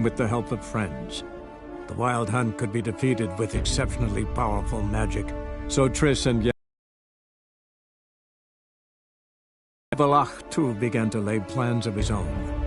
with the help of friends. The Wild Hunt could be defeated with exceptionally powerful magic, so Triss and Yavalach too began to lay plans of his own.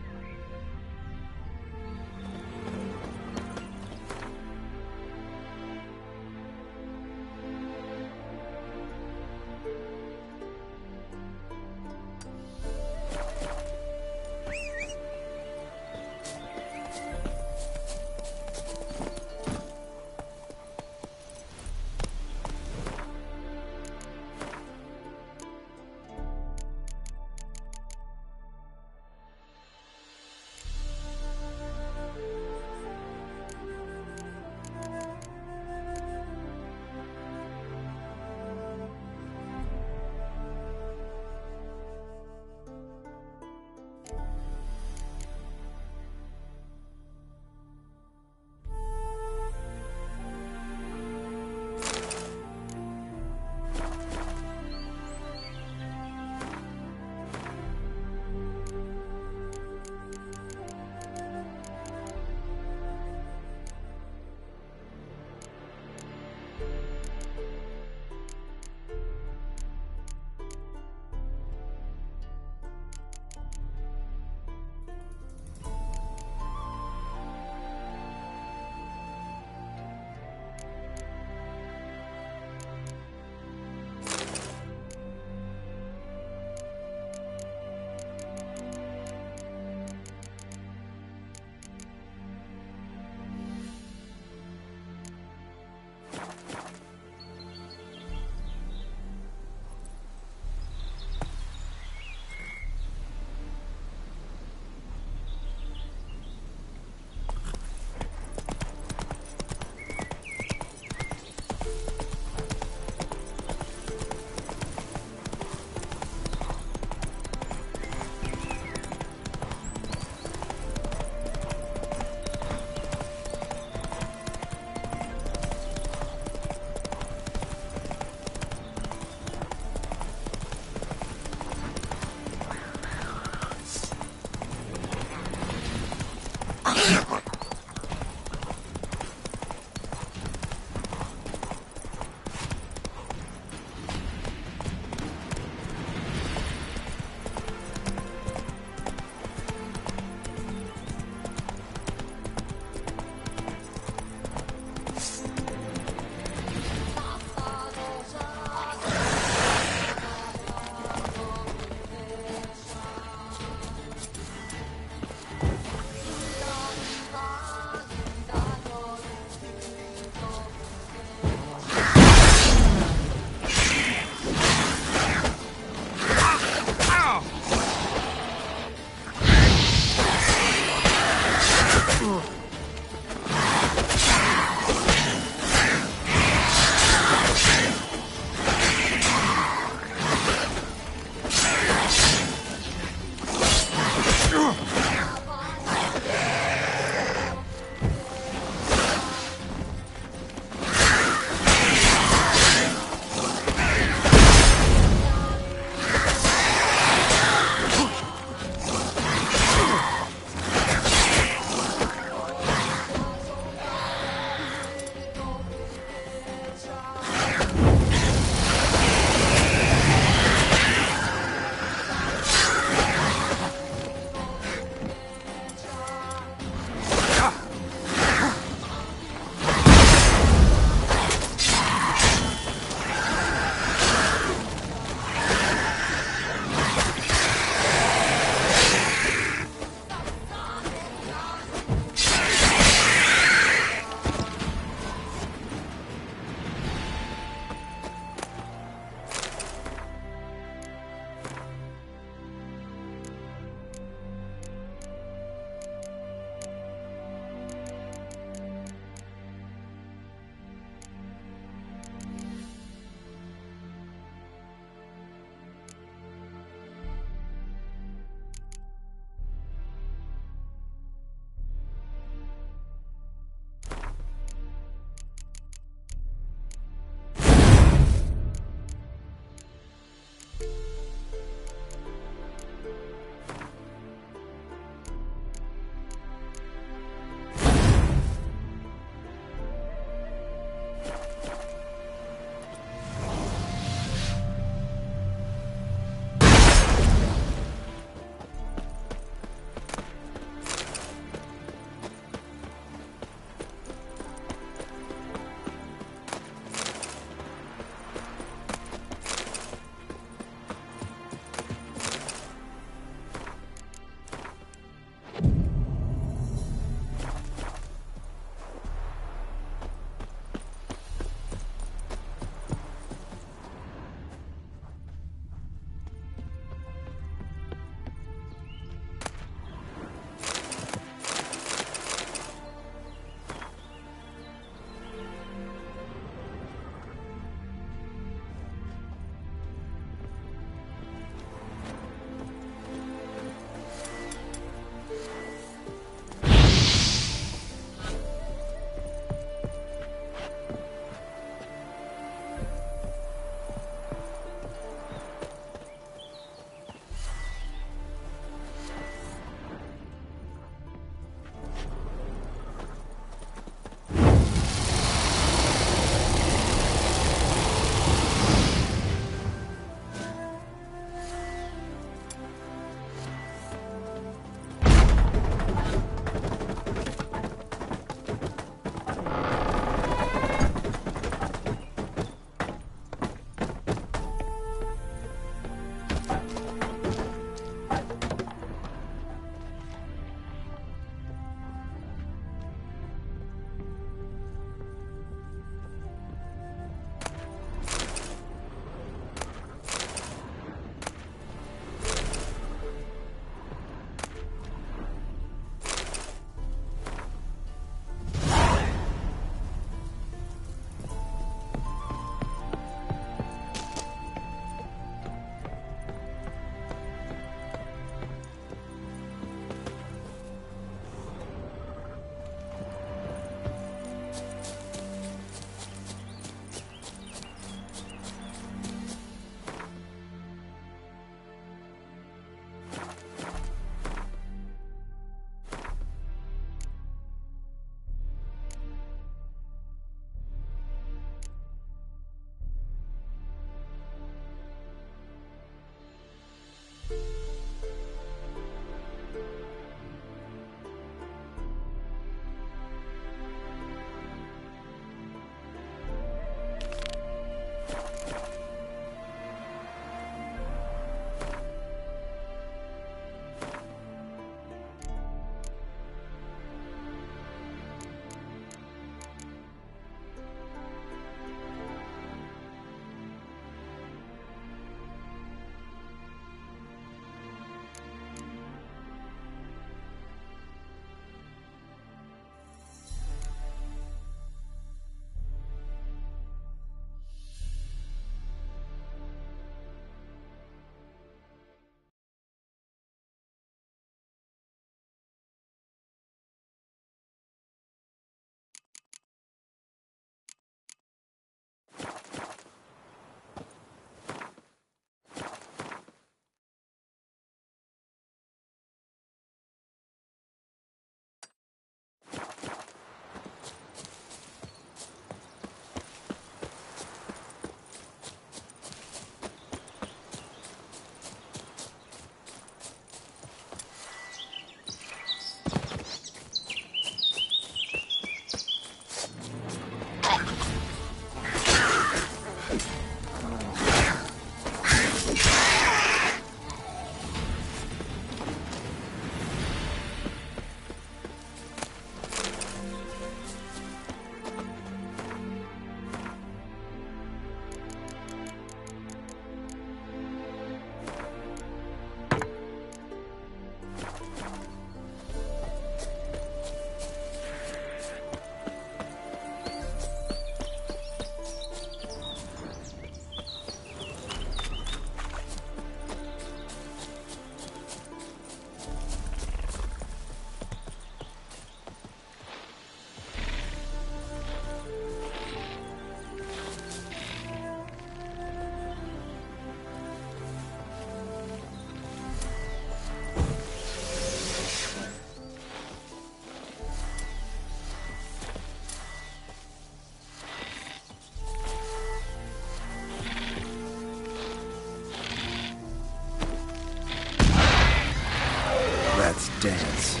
dance.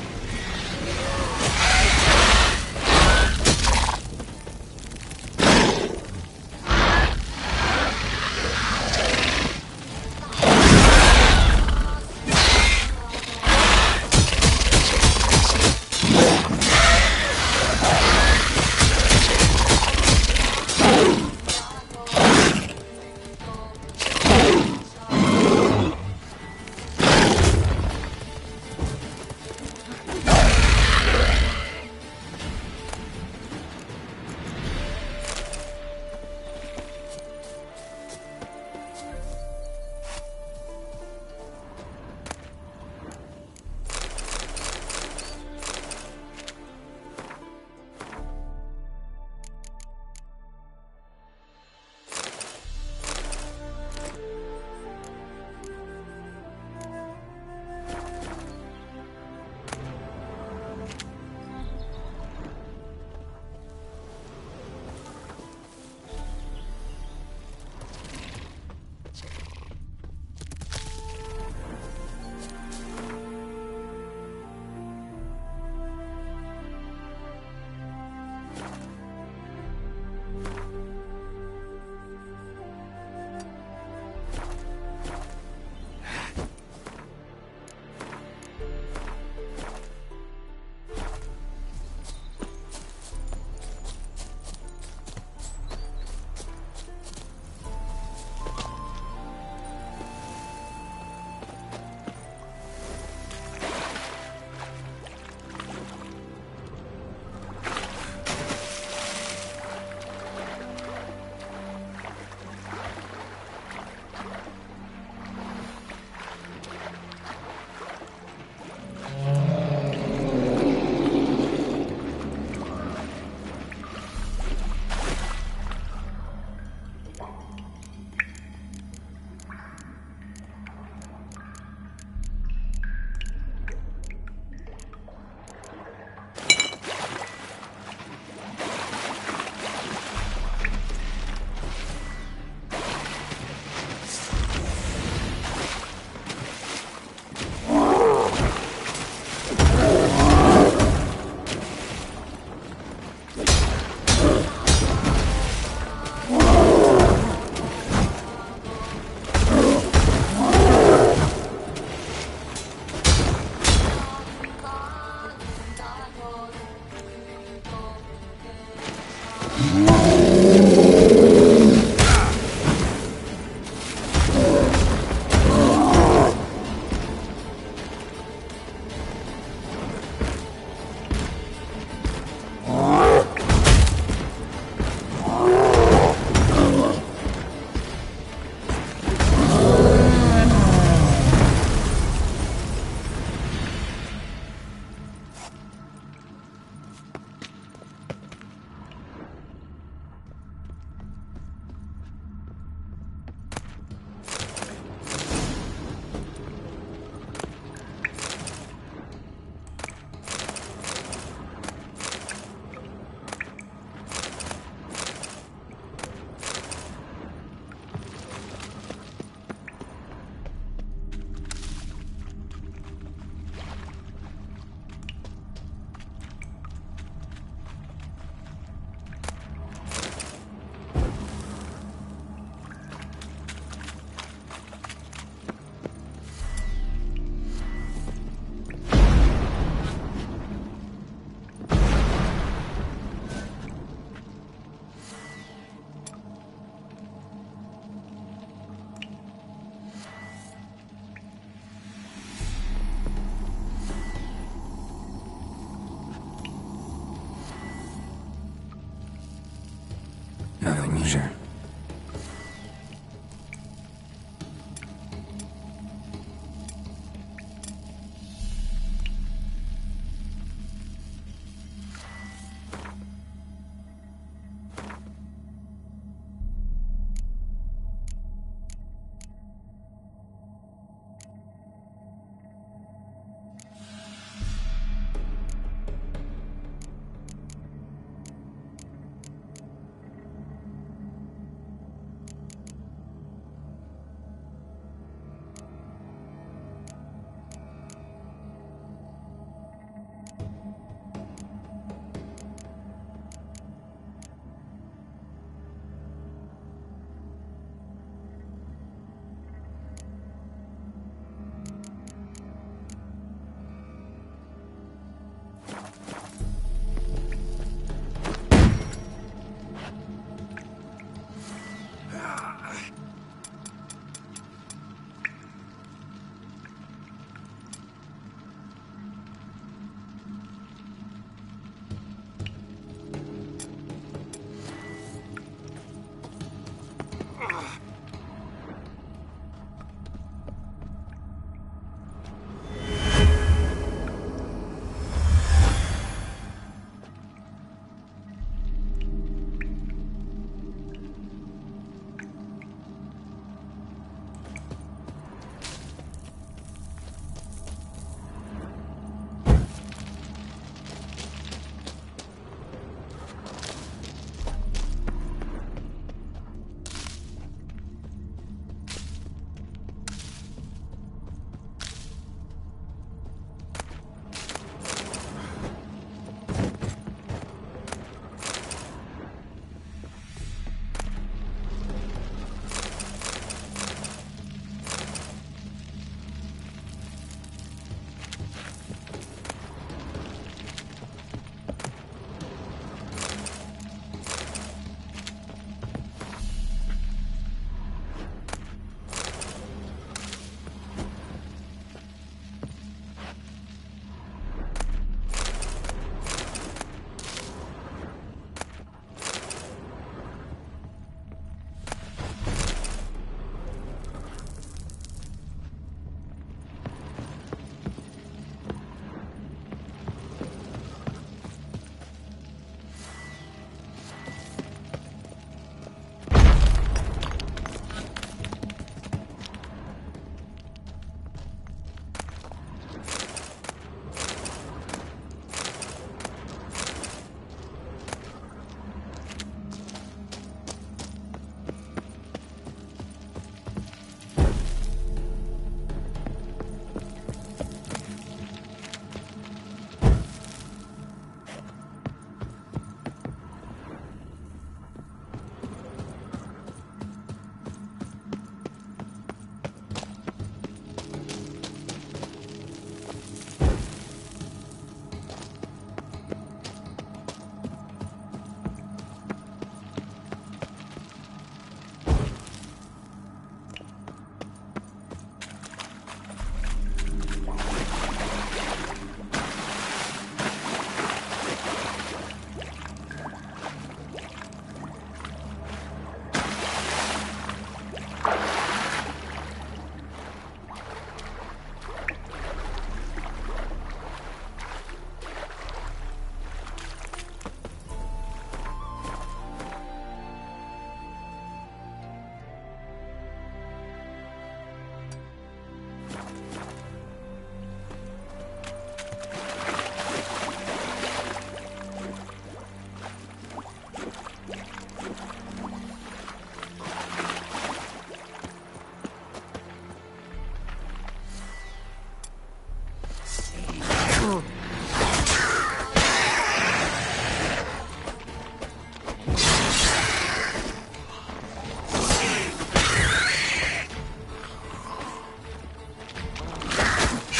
Nothing here.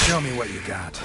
Show me what you got.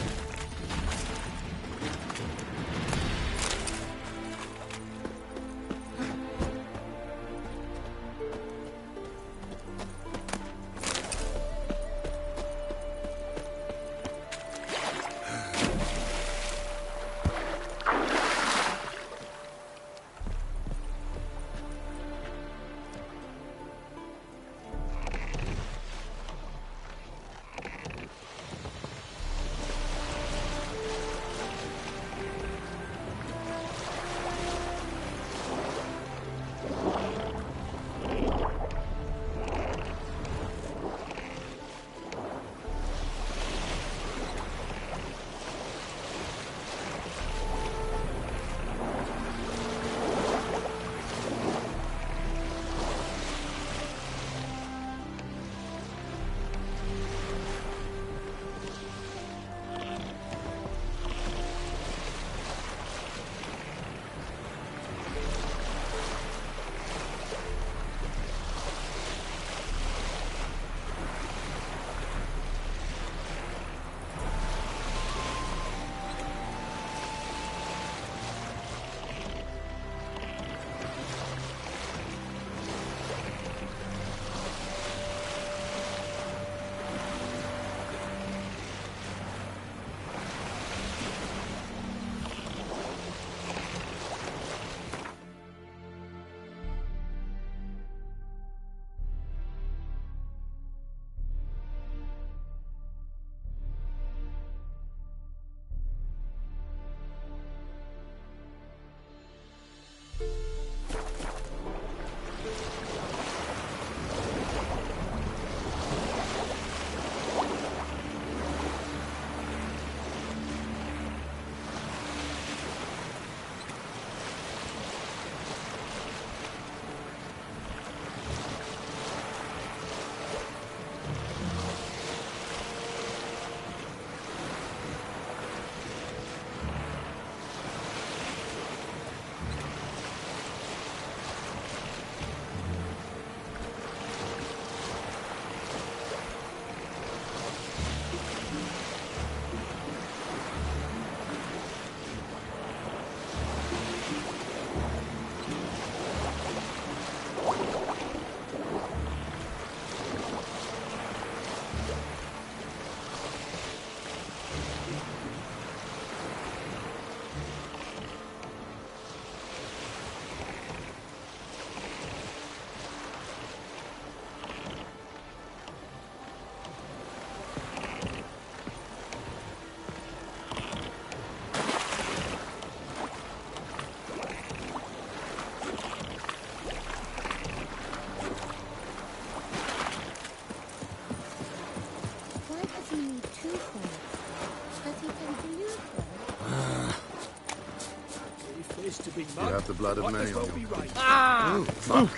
You have the blood of many on you. Ah! Ooh, fuck.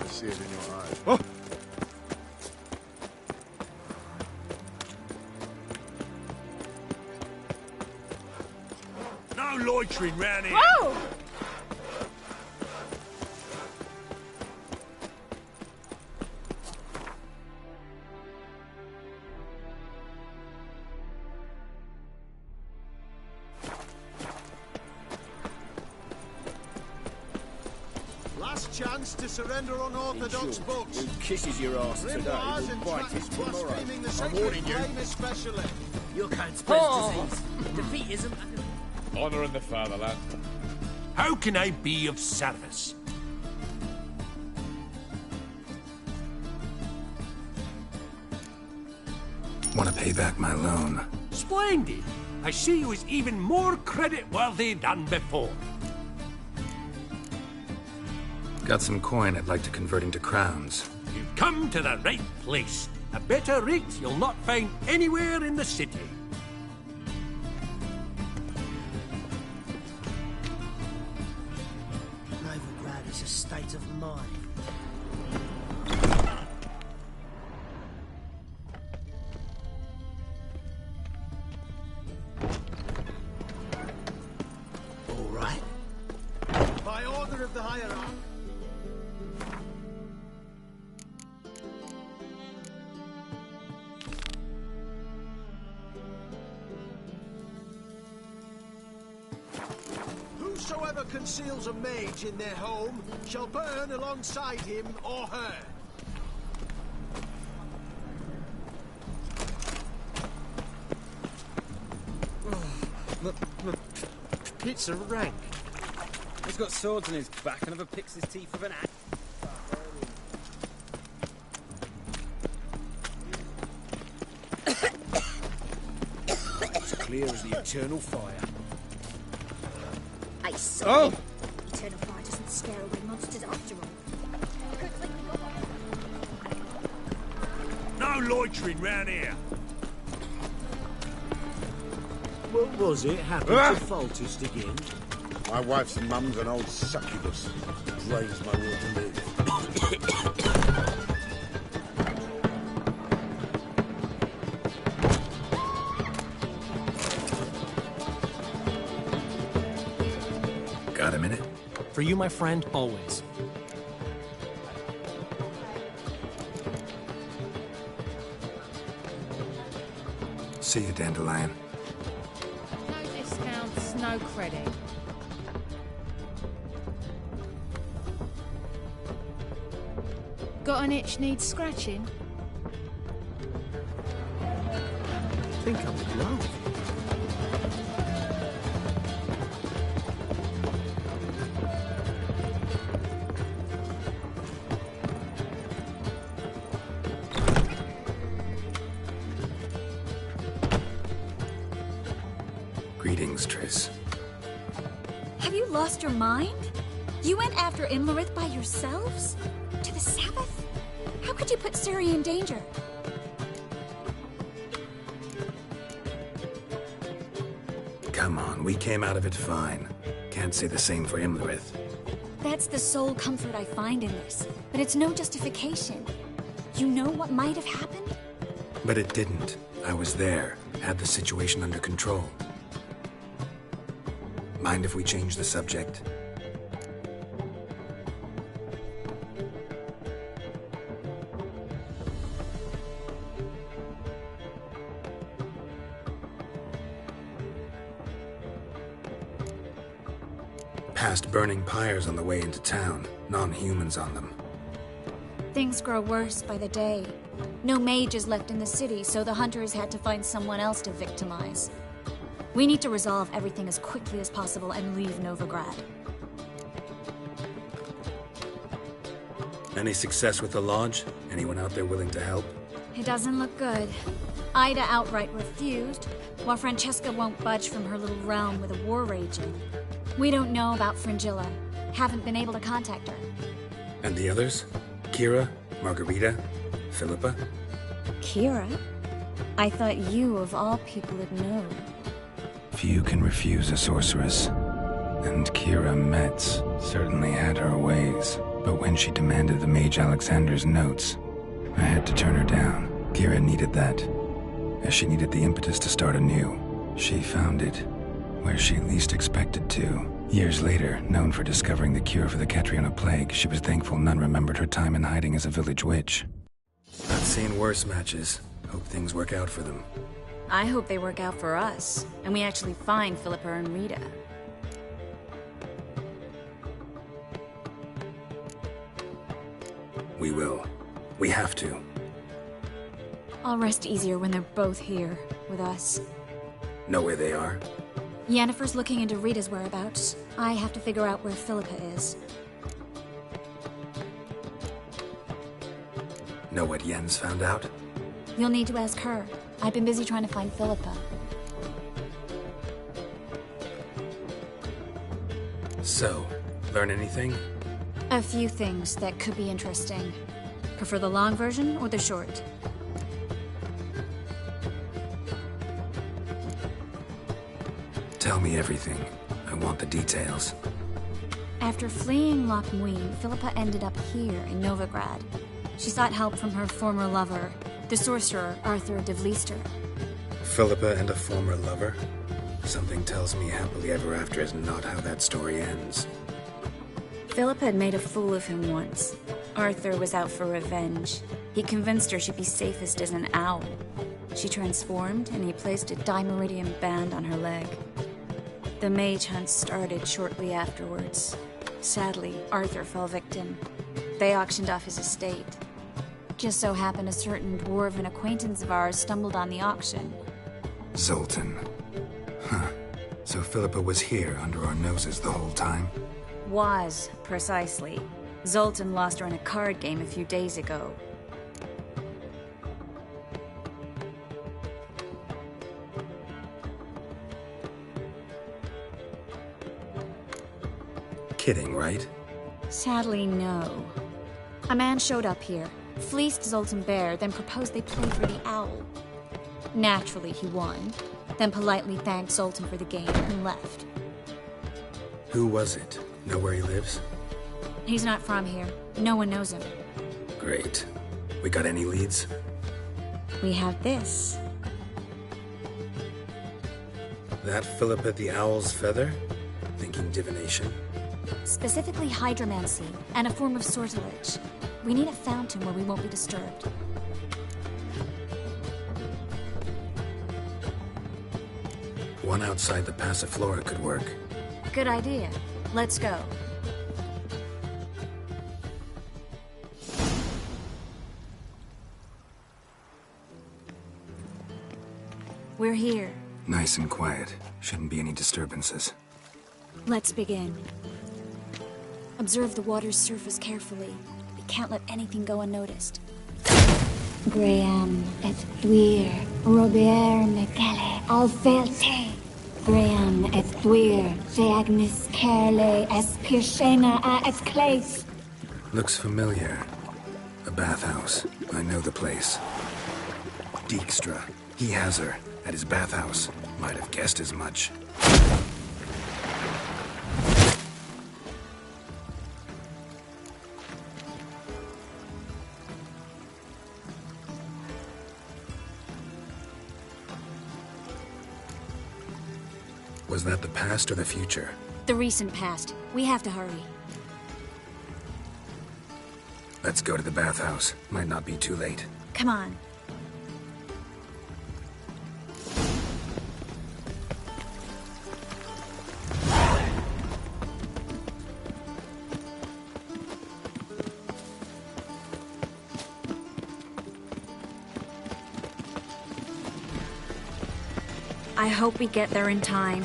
I see it in your eyes. Oh. No loitering round here. Oh! Last chance to surrender unorthodox books. Who kisses your ass today Grimoires will and bite his tracts tomorrow. blaspheming the I'm sacred warning you. flame especially. Your kind spreads Oh. disease. Defeatism. Honour in the fatherland. How can I be of service? Want to pay back my loan. Splendid. I see you as even more credit-worthy than before. Got some coin I'd like to convert into crowns. You've come to the right place. A better rate you'll not find anywhere in the city. Novigrad is a state of mind. All right. By order of the hierarch. Whosoever conceals a mage in their home shall burn alongside him or her. Pizza rank. He's got swords on his back and never picks his teeth with an axe. It's clear as the eternal fire. I saw Oh! Eternal fire doesn't scare away monsters after all. No loitering round here. What was it happened to Faltist again? My wife's mum's an old succubus. Drains my will to live. Got a minute? For you, my friend, always. See you, Dandelion. No discounts, no credit. Got an itch needs scratching? I think I'm in love. Greetings, Triss. Have you lost your mind? You went after Imlerith by yourselves? To the Sabbath? How could you put Ciri in danger? Come on, we came out of it fine. Can't say the same for Imlerith. That's the sole comfort I find in this. But it's no justification. You know what might have happened? But it didn't. I was there, had the situation under control. Mind if we change the subject? Past burning pyres on the way into town, non-humans on them. Things grow worse by the day. No mages left in the city, so the hunters had to find someone else to victimize. We need to resolve everything as quickly as possible and leave Novigrad. Any success with the lodge? Anyone out there willing to help? It doesn't look good. Ida outright refused, while Francesca won't budge from her little realm with a war raging. We don't know about Fringilla. Haven't been able to contact her. And the others? Kira? Margarita? Philippa? Kira? I thought you, of all people, had known. Few can refuse a sorceress. And Kira Metz certainly had her ways. But when she demanded the Mage Alexander's notes, I had to turn her down. Kira needed that, as she needed the impetus to start anew. She found it where she least expected to. Years later, known for discovering the cure for the Catriona plague, she was thankful none remembered her time in hiding as a village witch. I've seen worse matches. Hope things work out for them. I hope they work out for us, and we actually find Philippa and Rita. We will. We have to. I'll rest easier when they're both here, with us. Know where they are? Yennefer's looking into Rita's whereabouts. I have to figure out where Philippa is. Know what Yen's found out? You'll need to ask her. I've been busy trying to find Philippa. So, learn anything? A few things that could be interesting. Prefer the long version or the short? Tell me everything. I want the details. After fleeing Loch Muin, Philippa ended up here in Novigrad. She sought help from her former lover, the sorcerer Arthur de Vlister. Philippa and a former lover? Something tells me happily ever after is not how that story ends. Philippa had made a fool of him once. Arthur was out for revenge. He convinced her she'd be safest as an owl. She transformed, and he placed a dimeridium band on her leg. The mage hunt started shortly afterwards. Sadly, Arthur fell victim. They auctioned off his estate. Just so happened a certain dwarven acquaintance of ours stumbled on the auction. Zoltan. Huh. So Philippa was here under our noses the whole time? Was, precisely. Zoltan lost her in a card game a few days ago. Kidding, right? Sadly, no. A man showed up here, fleeced Zoltan bare, then proposed they play for the owl. Naturally, he won, then politely thanked Zoltan for the game and left. Who was it? Know where he lives? He's not from here. No one knows him. Great. We got any leads? We have this. That Philippa the Owl's feather? Thinking divination? Specifically hydromancy, and a form of sortilege. We need a fountain where we won't be disturbed. One outside the Passiflora could work. Good idea. Let's go. We're here. Nice and quiet. Shouldn't be any disturbances. Let's begin. Observe the water's surface carefully. We can't let anything go unnoticed. Graham et thuir, Robert Mekele, Alfelte. Graham et thuir, Feagnis Kerle, Espirshena a Esclace. Looks familiar. A bathhouse. I know the place. Dijkstra. He has her. At his bathhouse. Might have guessed as much. Was that the past or the future? The recent past. We have to hurry. Let's go to the bathhouse. Might not be too late. Come on. I hope we get there in time.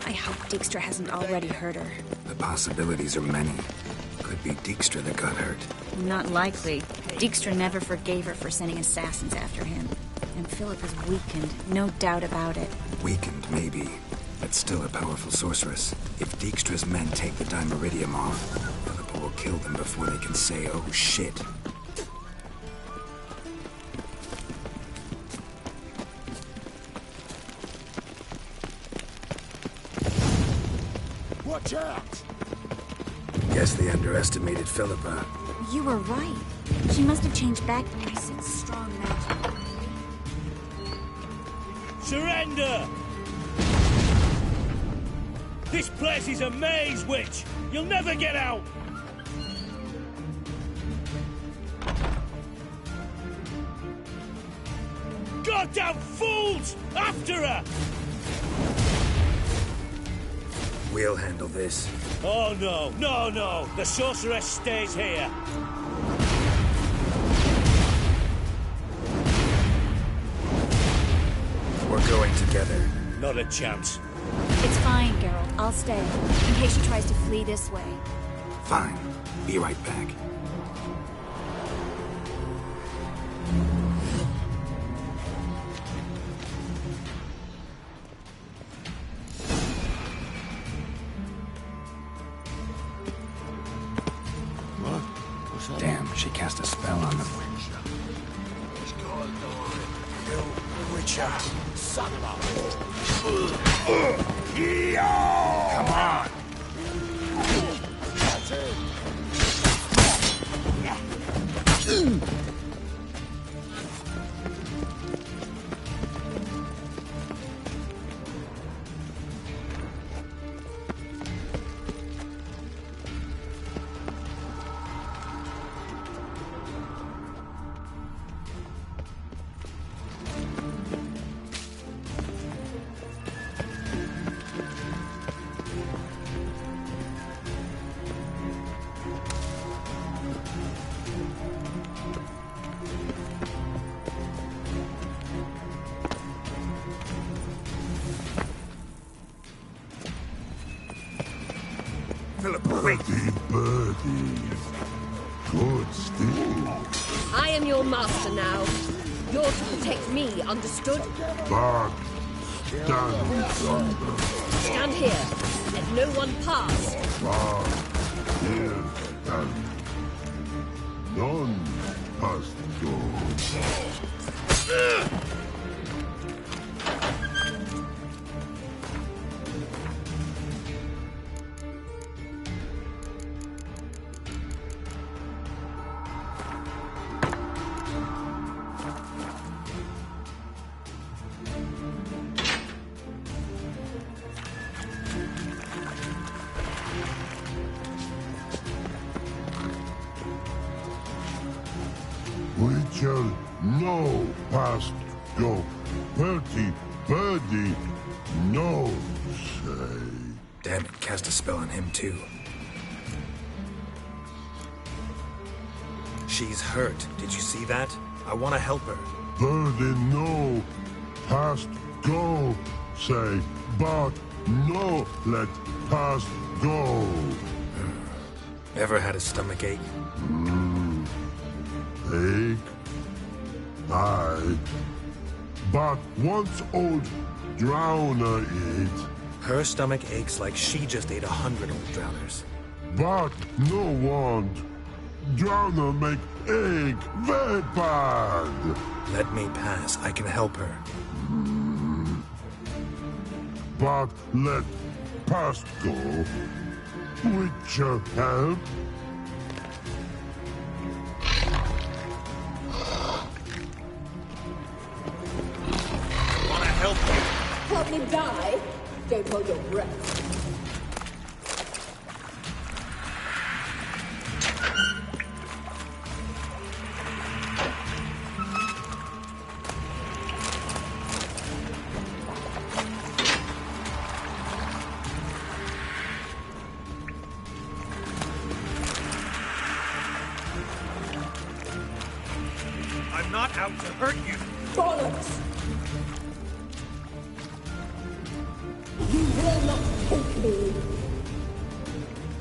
I hope Dijkstra hasn't already hurt her. The possibilities are many. Could be Dijkstra that got hurt. Not likely. Dijkstra never forgave her for sending assassins after him. And Philip is weakened, no doubt about it. Weakened, maybe. But still a powerful sorceress. If Dijkstra's men take the Dimeridium off, Philippa will kill them before they can say, oh shit. Watch out! Guess they underestimated Philippa. You were right. She must have changed back. I sense strong magic. Surrender! This place is a maze, witch! You'll never get out! Goddamn fools! After her! We'll handle this. Oh no, no, no! The sorceress stays here! We're going together. Not a chance. It's fine, Geralt. I'll stay, in case she tries to flee this way. Fine. Be right back. Damn, she cast a spell on them. Witcher, son of Come on! That's it. Birdie, birdie. Good still. I am your master now. You're to protect me, understood? But stand yonder. Stand here. Let no one pass. But here stand. None must go. We shall no past go. Birdie, no say. Damn it, cast a spell on him too. She's hurt. Did you see that? I want to help her. Birdie, no past go say. But no let past go. Ever had a stomach ache? Ache? Aye. But once old drowner eat. Her stomach aches like she just ate 100 old drowners. But no want. Drowner make ache very bad. Let me pass. I can help her. But let past go. Which help? Help me die? Don't hold your breath. I'm not out to hurt you. Bollocks! You will not take me.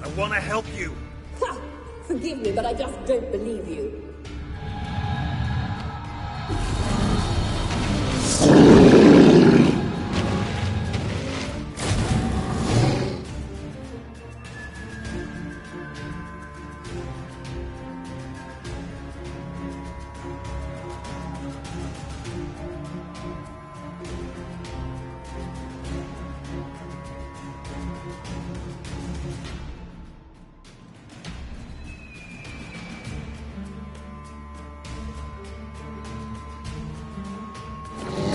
I want to help you. Ha! Forgive me, but I just don't believe you.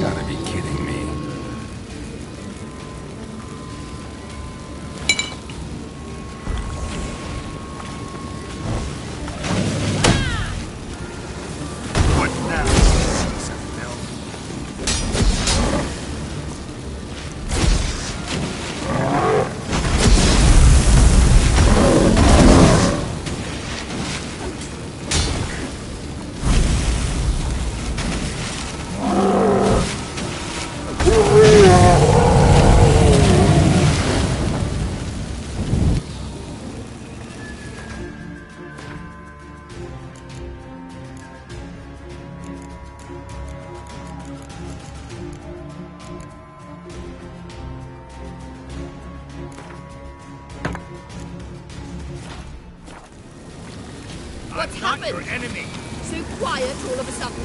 Gotta be kidding me. What now? What's not happened? your enemy. So quiet all of a sudden.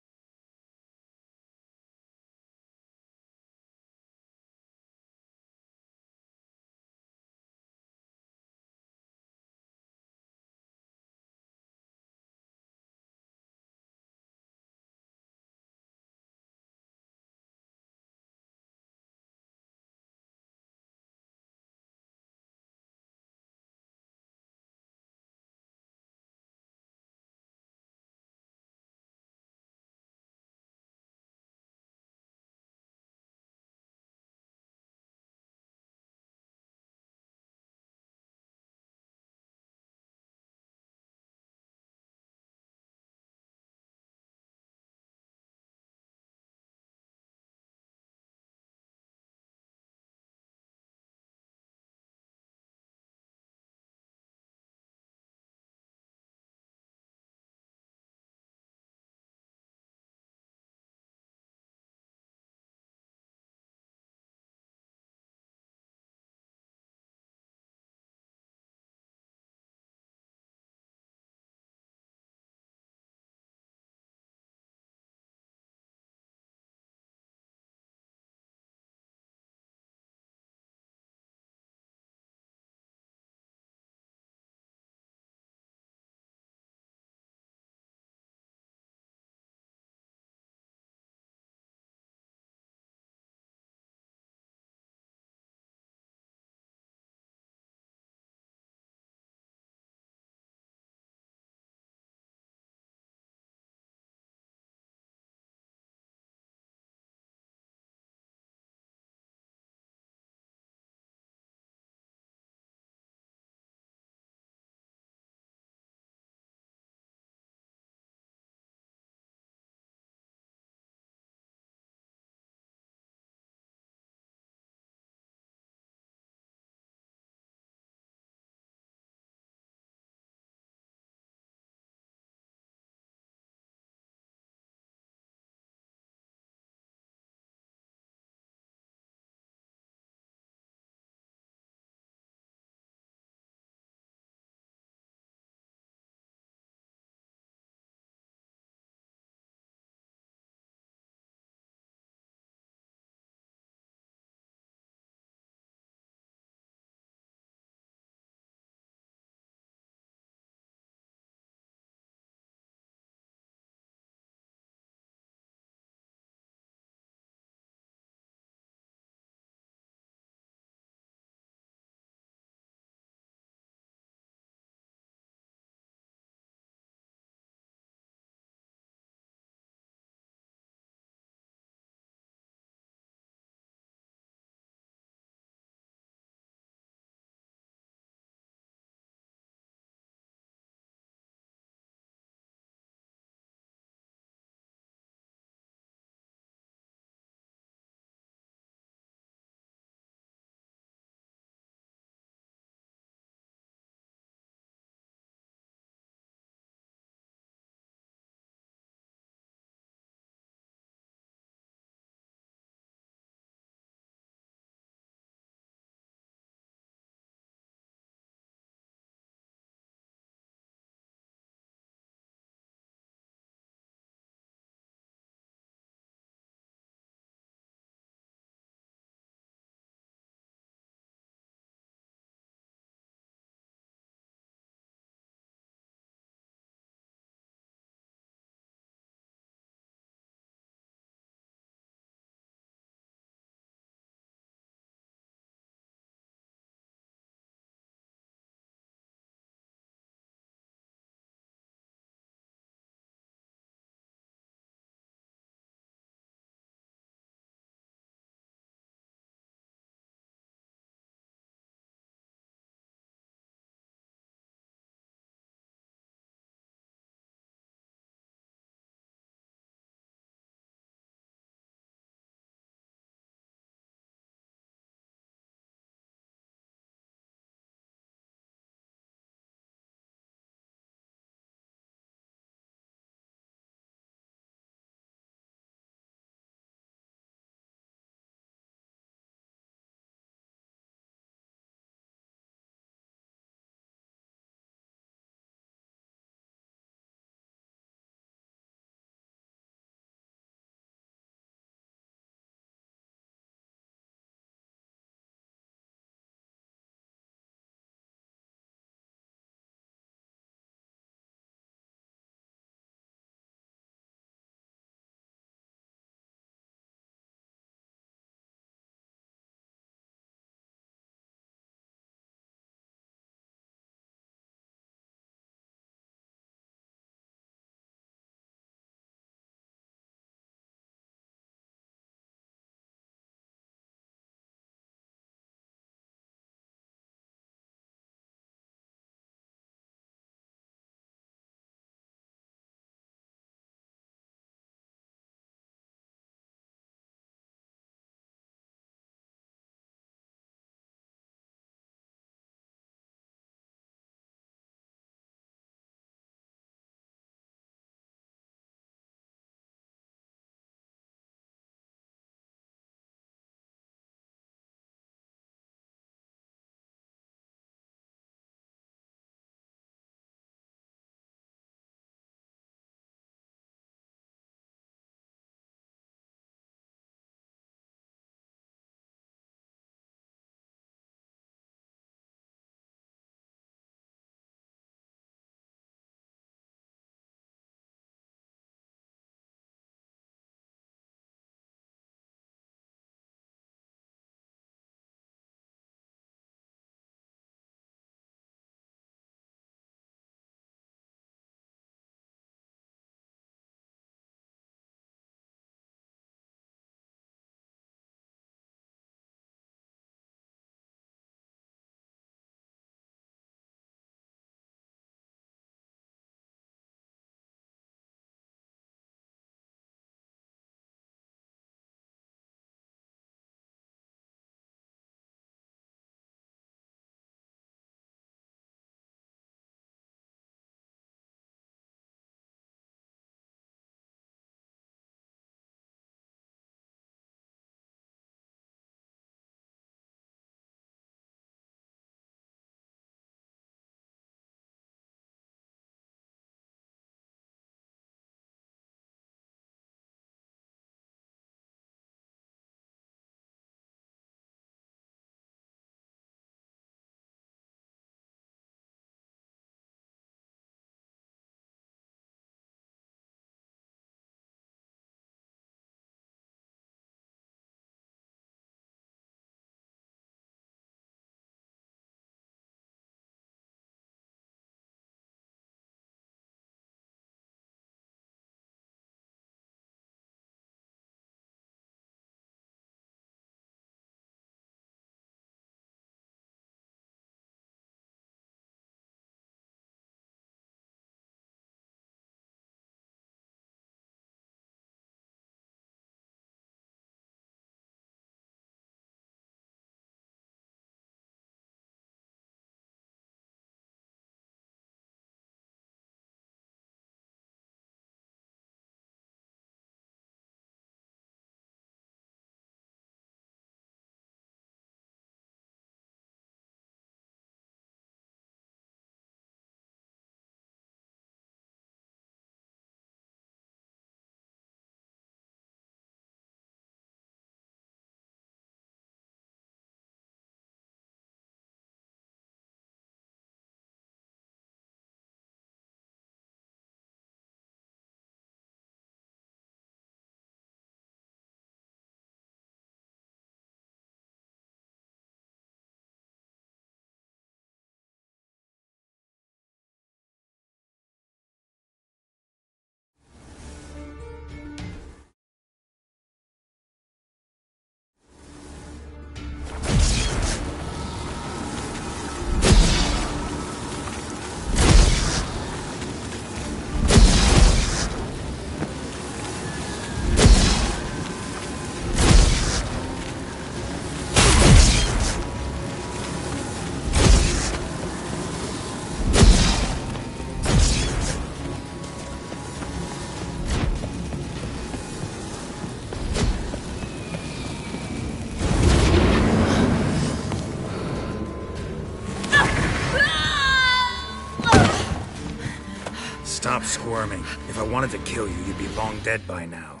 Stop squirming. If I wanted to kill you, you'd be long dead by now.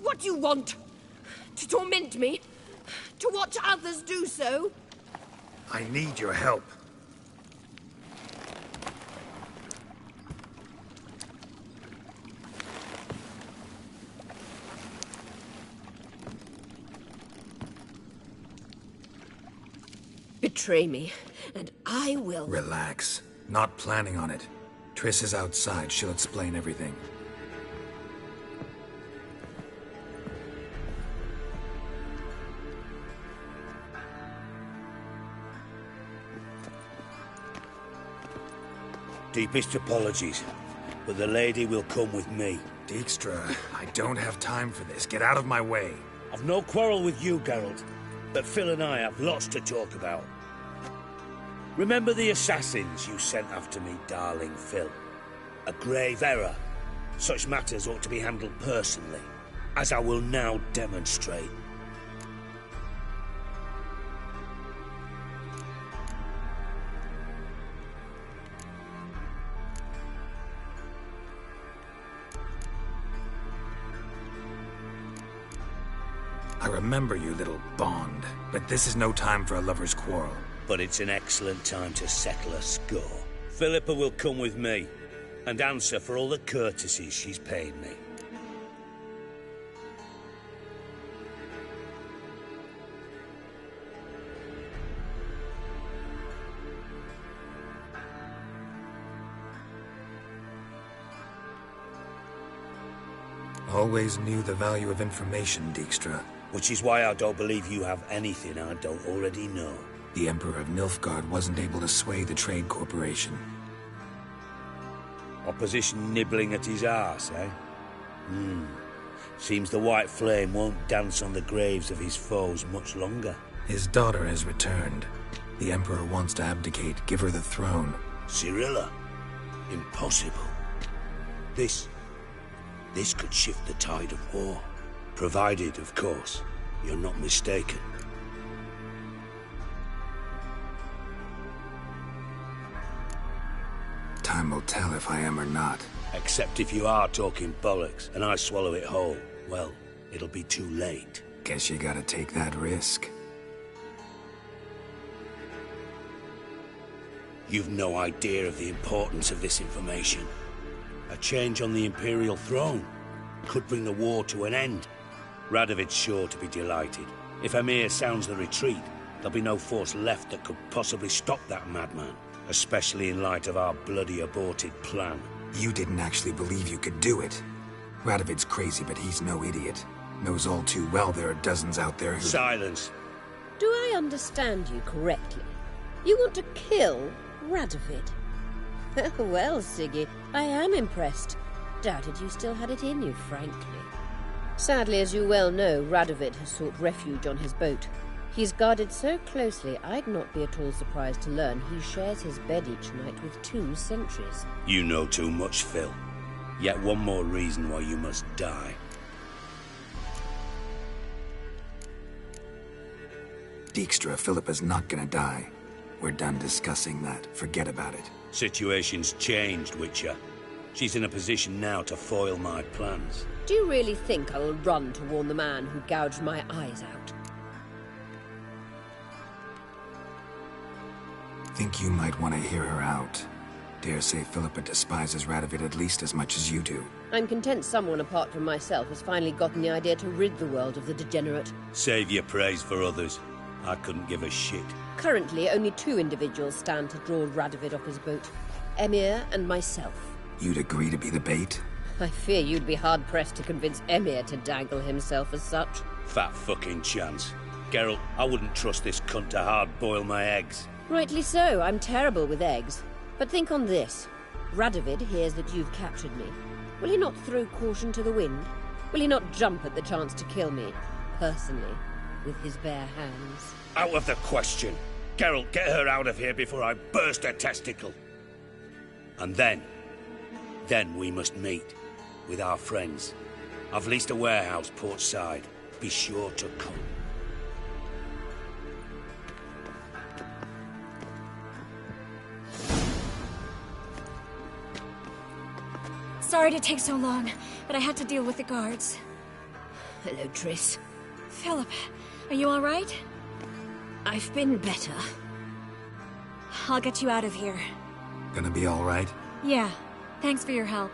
What do you want? To torment me? To watch others do so? I need your help. Betray me, and I will... Relax. Not planning on it. Triss is outside. She'll explain everything. Deepest apologies, but the lady will come with me. Dijkstra, I don't have time for this. Get out of my way. I've no quarrel with you, Geralt, but Phil and I have lots to talk about. Remember the assassins you sent after me, darling Phil? A grave error. Such matters ought to be handled personally, as I will now demonstrate. I remember you, little Bond, but this is no time for a lover's quarrel. But it's an excellent time to settle a score. Philippa will come with me, and answer for all the courtesies she's paid me. Always knew the value of information, Dijkstra. Which is why I don't believe you have anything I don't already know. The Emperor of Nilfgaard wasn't able to sway the Trade Corporation. Opposition nibbling at his arse, eh? Seems the White Flame won't dance on the graves of his foes much longer. His daughter has returned. The Emperor wants to abdicate, give her the throne. Cirilla? Impossible. This could shift the tide of war. Provided, of course, you're not mistaken. Time will tell if I am or not. Except if you are talking bollocks, and I swallow it whole. Well, it'll be too late. Guess you gotta take that risk. You've no idea of the importance of this information. A change on the Imperial throne could bring the war to an end. Radovid's sure to be delighted. If Emhyr sounds the retreat, there'll be no force left that could possibly stop that madman. Especially in light of our bloody aborted plan. You didn't actually believe you could do it. Radovid's crazy, but he's no idiot. Knows all too well there are dozens out there who... Silence! Do I understand you correctly? You want to kill Radovid? Well, Siggy, I am impressed. Doubted you still had it in you, frankly. Sadly, as you well know, Radovid has sought refuge on his boat. He's guarded so closely, I'd not be at all surprised to learn he shares his bed each night with 2 sentries. You know too much, Phil. Yet one more reason why you must die. Dijkstra, Philippa's not gonna die. We're done discussing that. Forget about it. Situation's changed, Witcher. She's in a position now to foil my plans. Do you really think I will run to warn the man who gouged my eyes out? Think you might want to hear her out. Dare say Philippa despises Radovid at least as much as you do. I'm content someone apart from myself has finally gotten the idea to rid the world of the degenerate. Save your praise for others. I couldn't give a shit. Currently, only 2 individuals stand to draw Radovid off his boat. Emhyr and myself. You'd agree to be the bait? I fear you'd be hard-pressed to convince Emhyr to dangle himself as such. Fat fucking chance. Geralt, I wouldn't trust this cunt to hard-boil my eggs. Rightly so, I'm terrible with eggs. But think on this. Radovid hears that you've captured me. Will he not throw caution to the wind? Will he not jump at the chance to kill me, personally, with his bare hands? Out of the question. Geralt, get her out of here before I burst her testicle. And then we must meet with our friends. I've leased a warehouse port side. Be sure to come. Sorry to take so long, but I had to deal with the guards. Hello, Triss. Philip, are you all right? I've been better. I'll get you out of here. Gonna be all right? Yeah. Thanks for your help.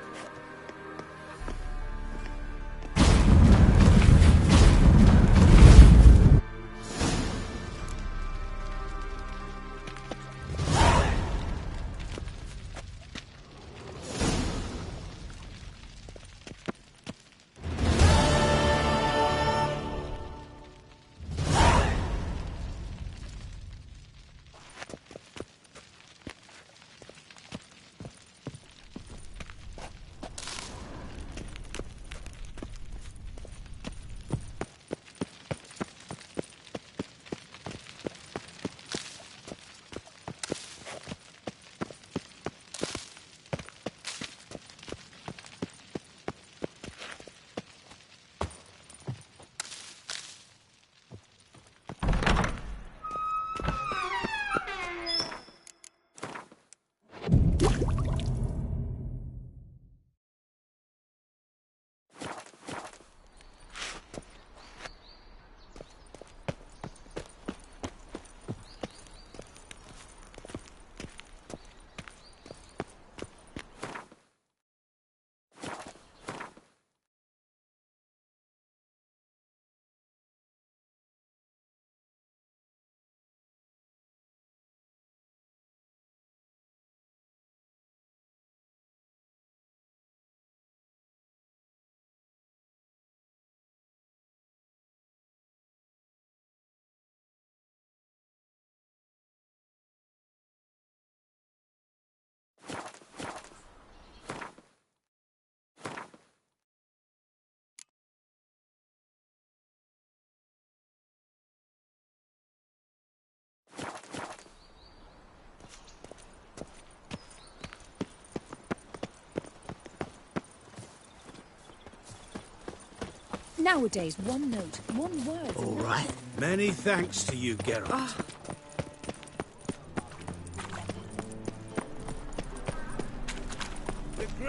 Nowadays, one note, one word. All right. Many thanks to you, Geralt.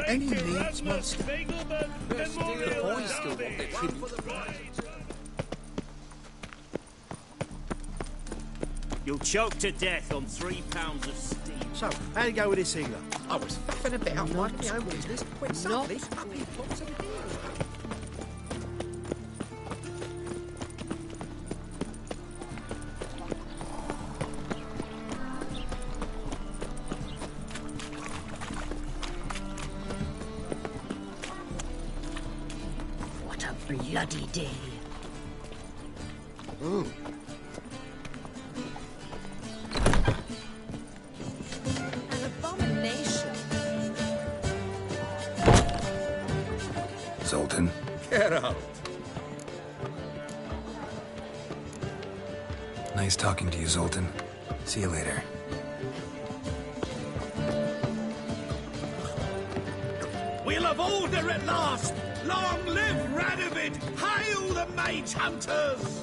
Any needs must. The boys still want their tribute. You'll choke to death on 3 pounds of steam. So, how'd it go with this healer? I was faffing about, minding my own business, when suddenly up he pops at a deal. What a bloody day. Ooh. An abomination. Zoltan? Geralt. Nice talking to you, Zoltan. See you later. We'll have order at last! Long live Radovid! Hail the Mage Hunters!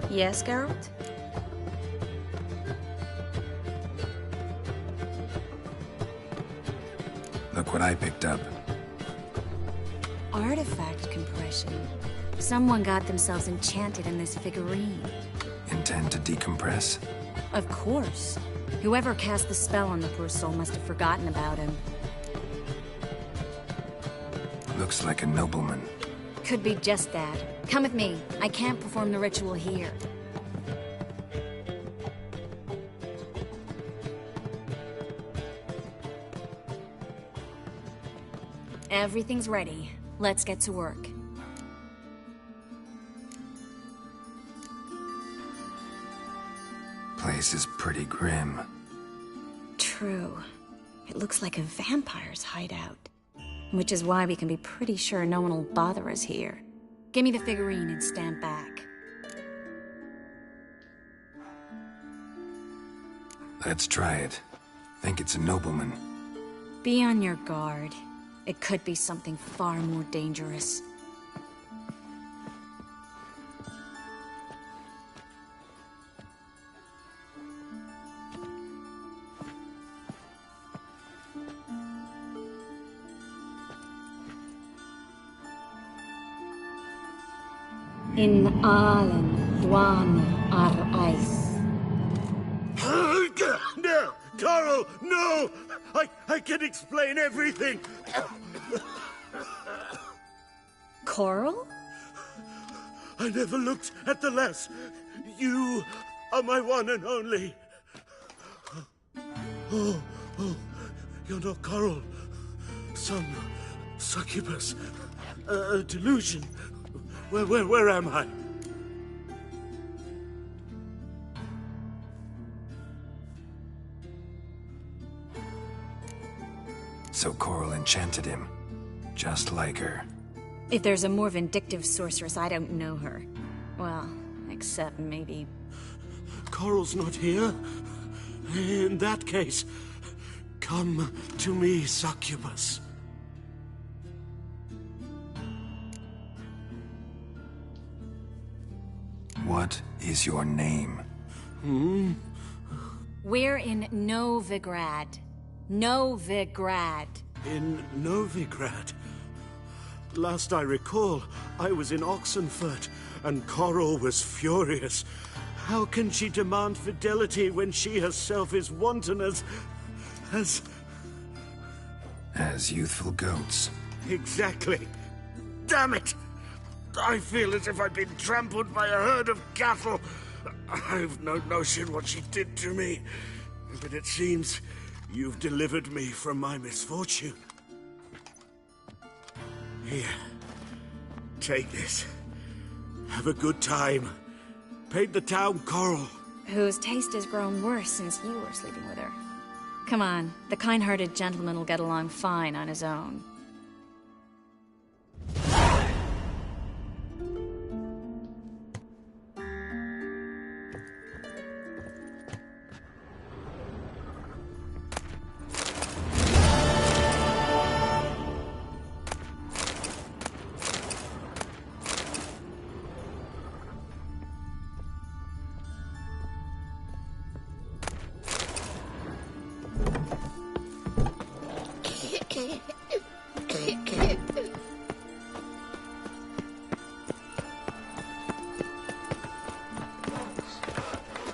Yes, Geralt? Look what I picked up. Artifact compression. Someone got themselves enchanted in this figurine. Intend to decompress? Of course. Whoever cast the spell on the poor soul must have forgotten about him. Looks like a nobleman. Could be just that. Come with me. I can't perform the ritual here. Everything's ready. Let's get to work. Place is pretty grim. True. It looks like a vampire's hideout. Which is why we can be pretty sure no one will bother us here. Give me the figurine and stand back. Let's try it. Think it's a nobleman. Be on your guard. It could be something far more dangerous. In Allen, Dwan ar Ice. No! Coral, no! I can explain everything! Coral? I never looked at the lass. You are my one and only. Oh, you're not Coral. Some succubus. A delusion. Where am I? So Coral enchanted him, just like her. If there's a more vindictive sorceress, I don't know her. Well, except maybe... Coral's not here? In that case, come to me, succubus. What is your name? We're in Novigrad. Novigrad. In Novigrad? Last I recall, I was in Oxenfurt, and Coral was furious. How can she demand fidelity when she herself is wanton as youthful goats. Exactly. Damn it! I feel as if I've been trampled by a herd of cattle. I've no notion what she did to me, but it seems you've delivered me from my misfortune. Here, take this. Have a good time. Paint the town Coral. Whose taste has grown worse since you were sleeping with her. Come on, the kind-hearted gentleman will get along fine on his own.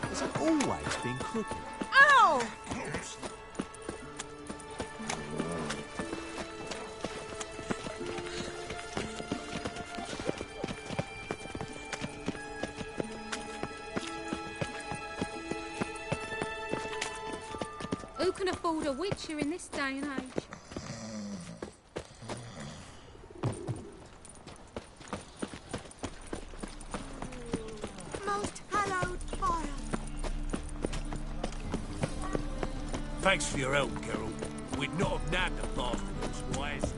Has it always been crooked? Ow! Who can afford a witcher in this day and age? Most hallowed fire. Thanks for your help, Carol. We'd not have nabbed the bastards otherwise.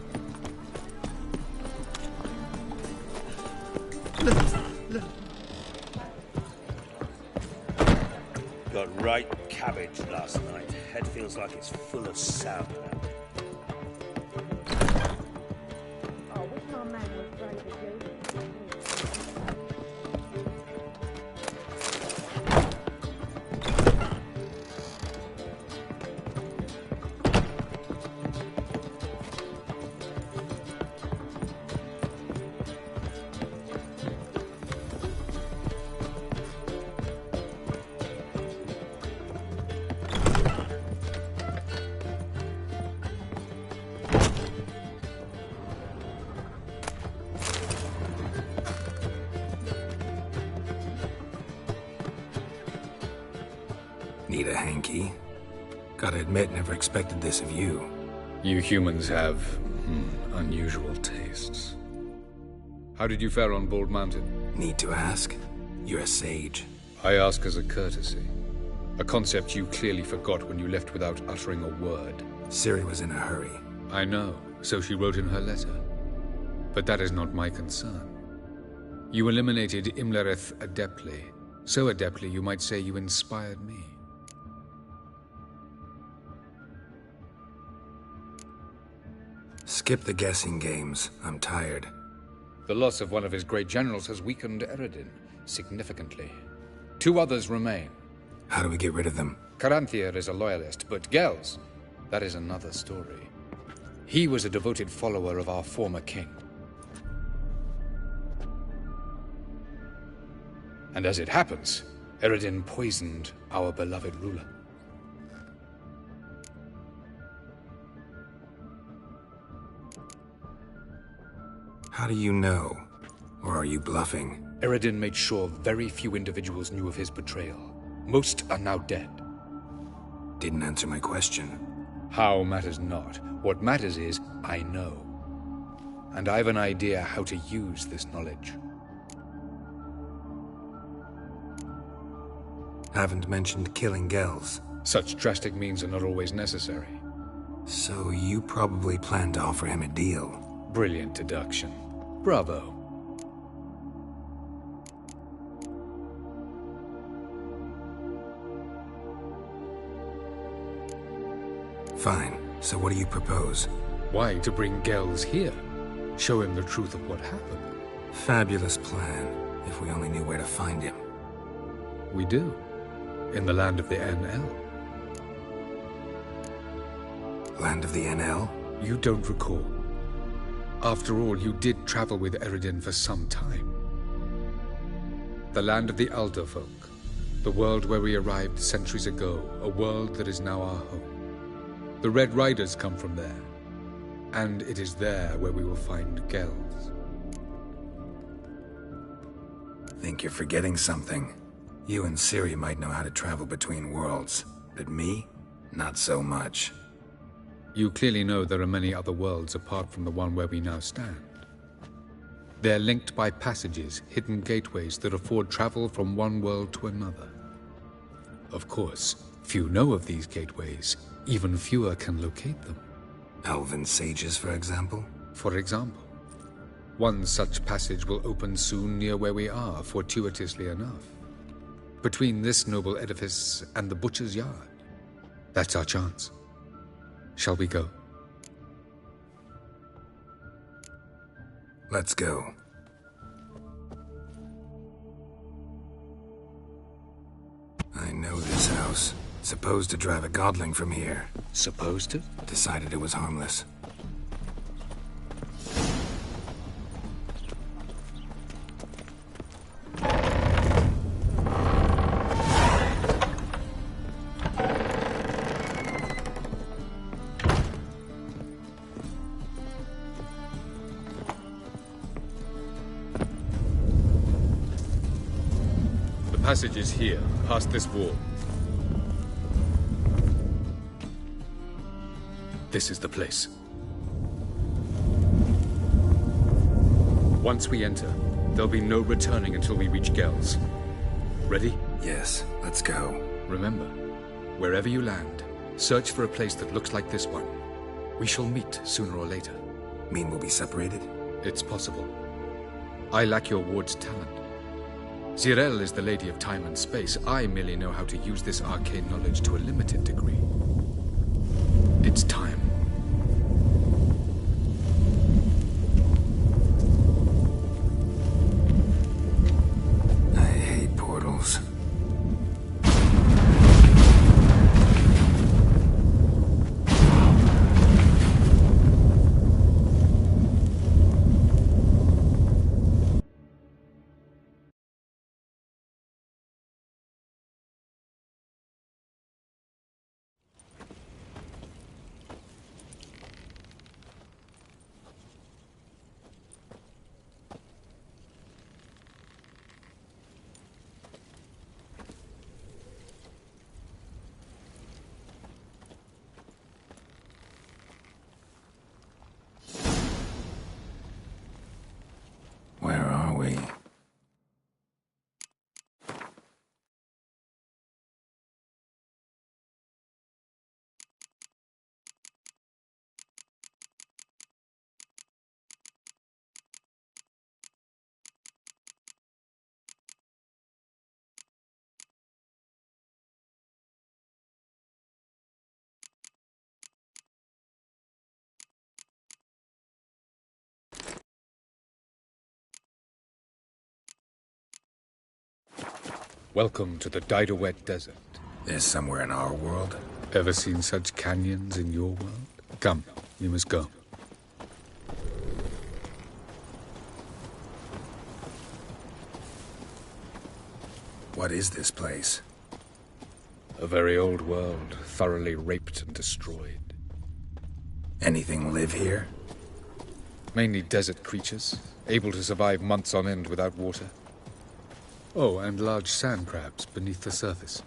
Got right cabbage last night. Head feels like it's full of sauerkraut. Need a hanky? Gotta admit, never expected this of you. You humans have unusual tastes. How did you fare on Bald Mountain? Need to ask? You're a sage. I ask as a courtesy. A concept you clearly forgot when you left without uttering a word. Ciri was in a hurry. I know, so she wrote in her letter. But that is not my concern. You eliminated Imlerith adeptly. So adeptly, you might say you inspired me. Skip the guessing games. I'm tired. The loss of one of his great generals has weakened Eredin significantly. 2 others remain. How do we get rid of them? Caranthier is a loyalist, but Gels, that is another story. He was a devoted follower of our former king. And as it happens, Eredin poisoned our beloved ruler. How do you know? Or are you bluffing? Eredin made sure very few individuals knew of his betrayal. Most are now dead. Didn't answer my question. How matters not. What matters is, I know. And I have an idea how to use this knowledge. Haven't mentioned killing Gels. Such drastic means are not always necessary. So you probably plan to offer him a deal. Brilliant deduction. Bravo. Fine. So what do you propose? Why, to bring Gels here. Show him the truth of what happened. Fabulous plan, if we only knew where to find him. We do. In the land of the NL. Land of the NL? You don't recall. After all, you did travel with Eredin for some time. The land of the Alderfolk. The world where we arrived centuries ago. A world that is now our home. The Red Riders come from there. And it is there where we will find Gels. Think you're forgetting something. You and Ciri might know how to travel between worlds, but me? Not so much. You clearly know there are many other worlds apart from the one where we now stand. They're linked by passages, hidden gateways that afford travel from one world to another. Of course, few know of these gateways. Even fewer can locate them. Elven sages, for example? For example. One such passage will open soon near where we are, fortuitously enough. Between this noble edifice and the butcher's yard. That's our chance. Shall we go? Let's go. I know this house. Supposed to drive a godling from here. Supposed to? Decided it was harmless. The passage is here, past this wall. This is the place. Once we enter, there'll be no returning until we reach Gels. Ready? Yes, let's go. Remember, wherever you land, search for a place that looks like this one. We shall meet sooner or later. Mean we'll be separated? It's possible. I lack your ward's talent. Zirel is the lady of time and space. I merely know how to use this arcane knowledge to a limited degree. It's time. I hate portals. Welcome to the Daidaret Desert. This somewhere in our world? Ever seen such canyons in your world? Come, we must go. What is this place? A very old world, thoroughly raped and destroyed. Anything live here? Mainly desert creatures, able to survive months on end without water. Oh, and large sand crabs beneath the surface.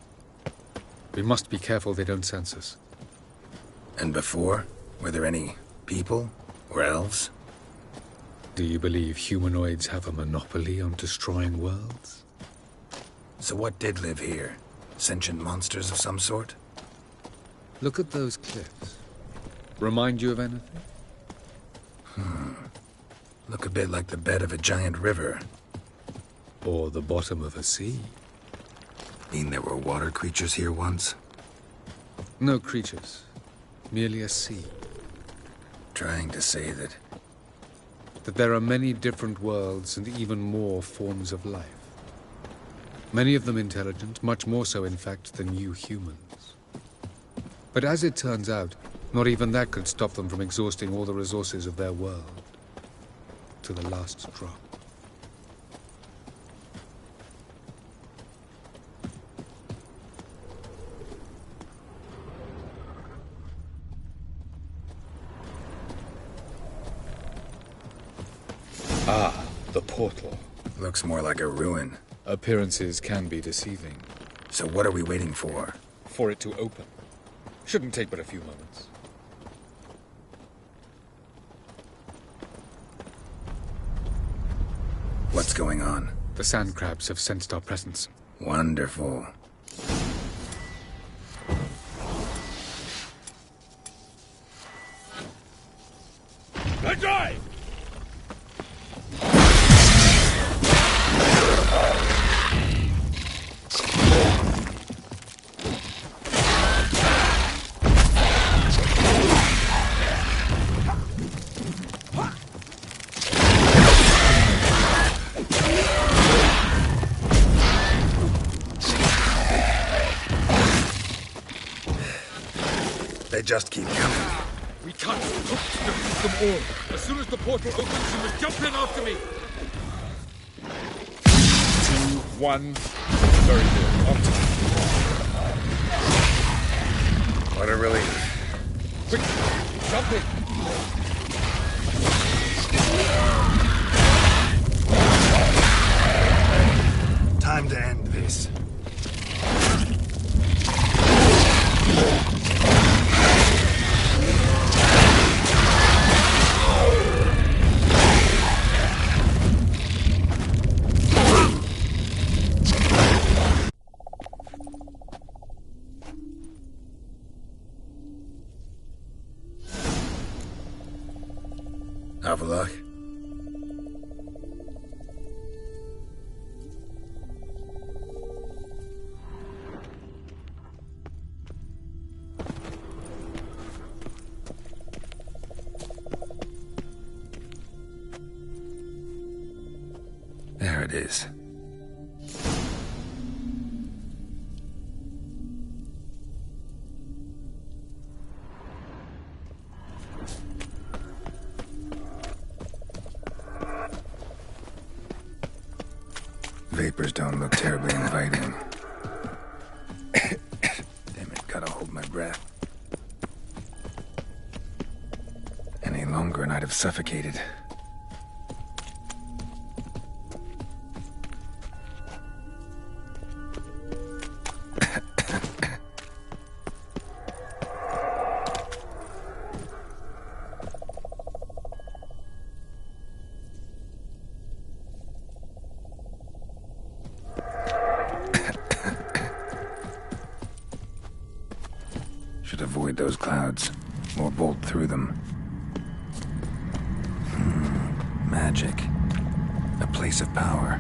We must be careful they don't sense us. And before? Were there any people? Or elves? Do you believe humanoids have a monopoly on destroying worlds? So what did live here? Sentient monsters of some sort? Look at those cliffs. Remind you of anything? Look a bit like the bed of a giant river. Or the bottom of a sea. Mean there were water creatures here once? No creatures. Merely a sea. Trying to say that there are many different worlds and even more forms of life. Many of them intelligent, much more so in fact than you humans. But as it turns out, not even that could stop them from exhausting all the resources of their world. To the last drop. Ah, the portal. Looks more like a ruin. Appearances can be deceiving. So what are we waiting for? For it to open. Shouldn't take but a few moments. What's going on? The sand crabs have sensed our presence. Wonderful. Let's drive! They just keep coming. We can't hope to defeat them all. As soon as the portal opens, you must jump in after me. 2, 1. Very good. On time. What a relief. Quick, jump in. Time to end this. Avallac'h? There it is. Vapors don't look terribly inviting. Damn it, gotta hold my breath. Any longer and I'd have suffocated. Should avoid those clouds, or bolt through them. Magic. A place of power.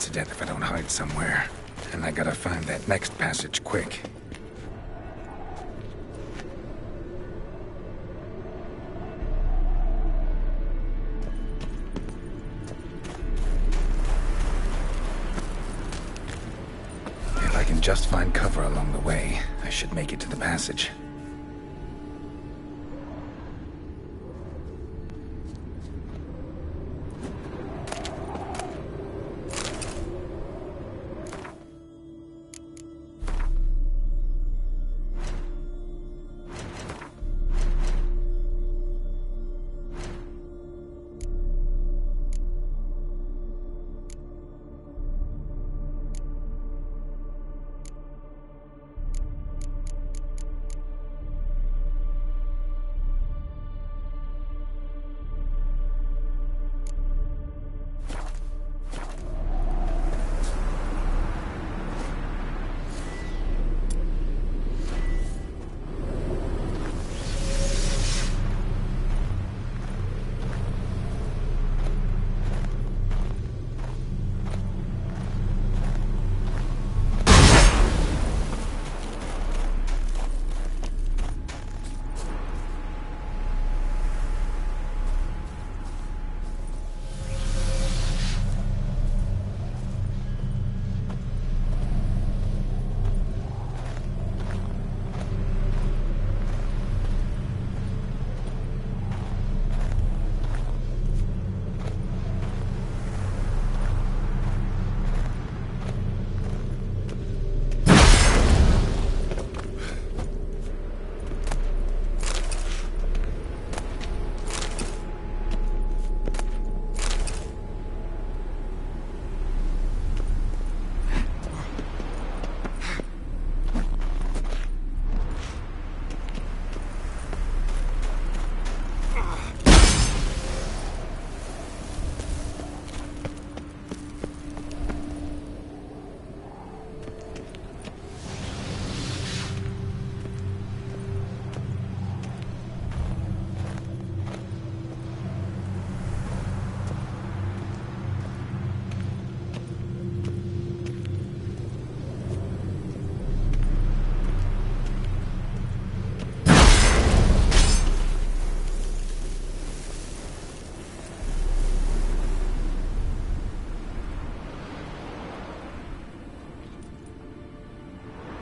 to death if I don't hide somewhere. And I gotta find that next passage quick. If I can just find cover along the way, I should make it to the passage.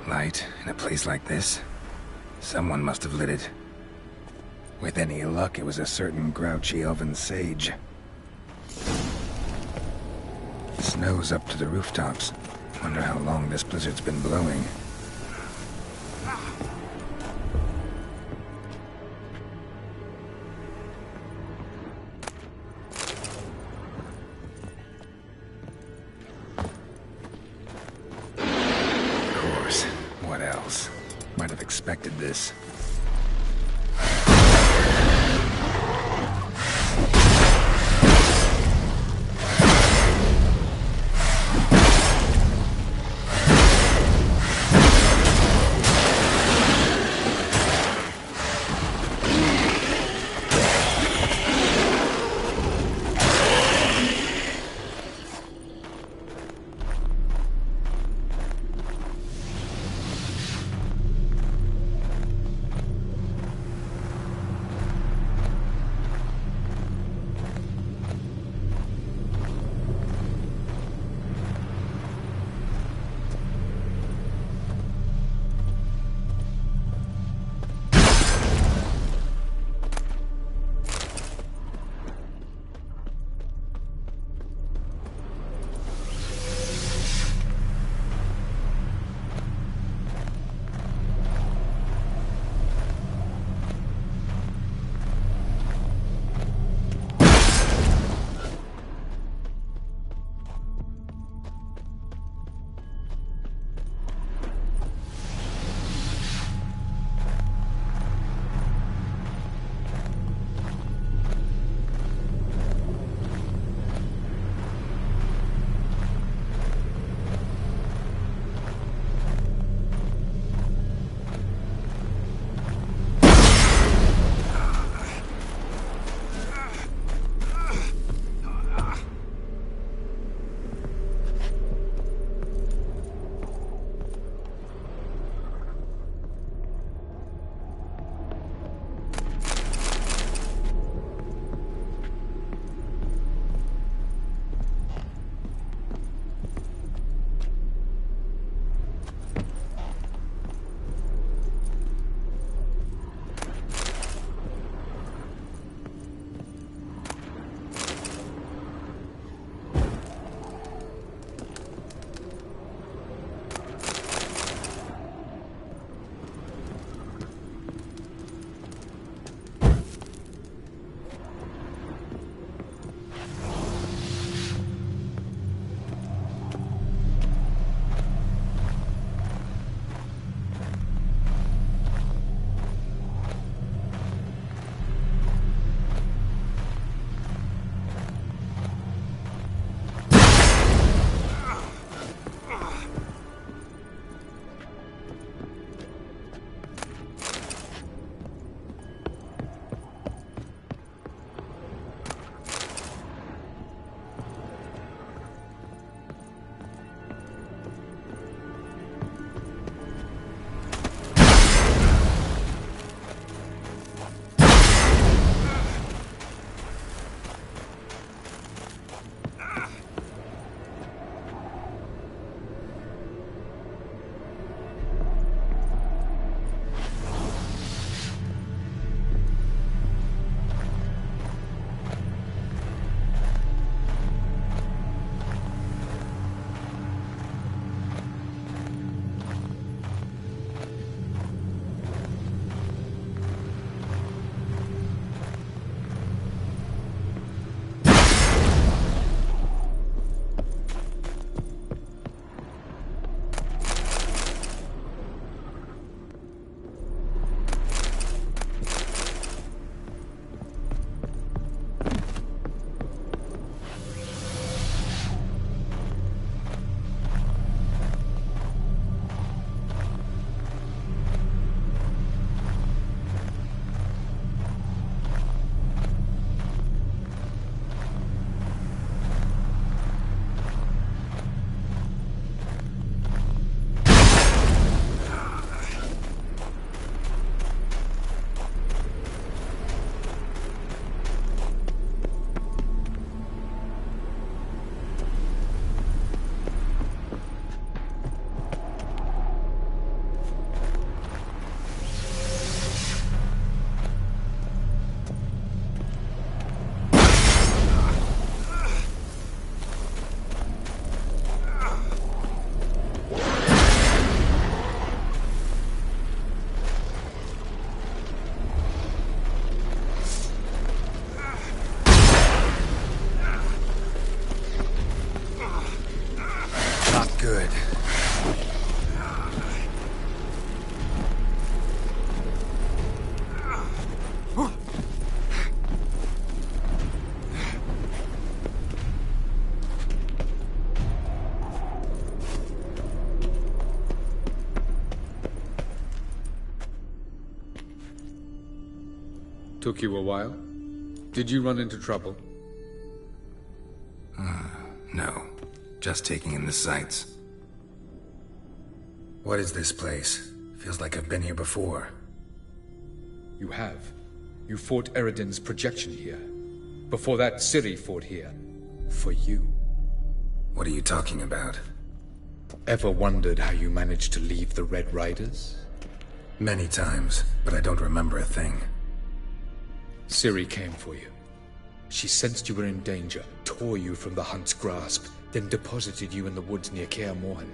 Light in a place like this? Someone must have lit it. With any luck, it was a certain grouchy elven sage. Snow's up to the rooftops. Wonder how long this blizzard's been blowing. Might have expected this. Took you a while? Did you run into trouble? No. Just taking in the sights. What is this place? Feels like I've been here before. You have. You fought Eredin's projection here. Before that, Ciri fought here. For you. What are you talking about? Ever wondered how you managed to leave the Red Riders? Many times, but I don't remember a thing. Ciri came for you. She sensed you were in danger, tore you from the Hunt's grasp, then deposited you in the woods near Kaer Morhen.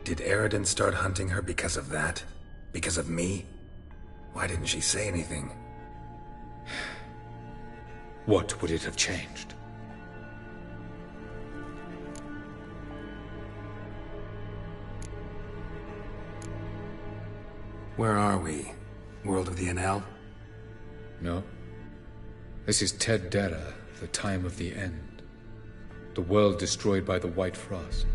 Did Eredin start hunting her because of that? Because of me? Why didn't she say anything? What would it have changed? Where are we? World of the Enel? No. This is Ted Dara, the time of the end. The world destroyed by the White Frost.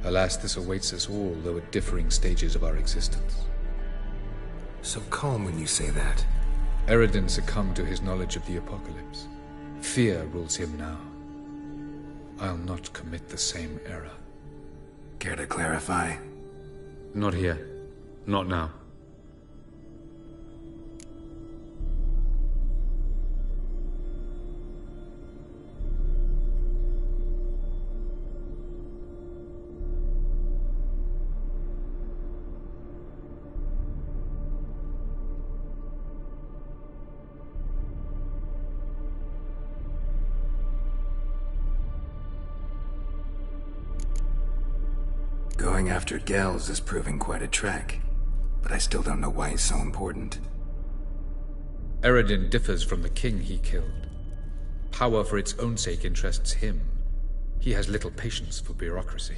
Alas, this awaits us all, though at differing stages of our existence. So calm when you say that. Eredin succumbed to his knowledge of the apocalypse. Fear rules him now. I'll not commit the same error. Care to clarify? Not here. Not now. Going after Gels is proving quite a trek, but I still don't know why he's so important. Eredin differs from the king he killed. Power for its own sake interests him. He has little patience for bureaucracy.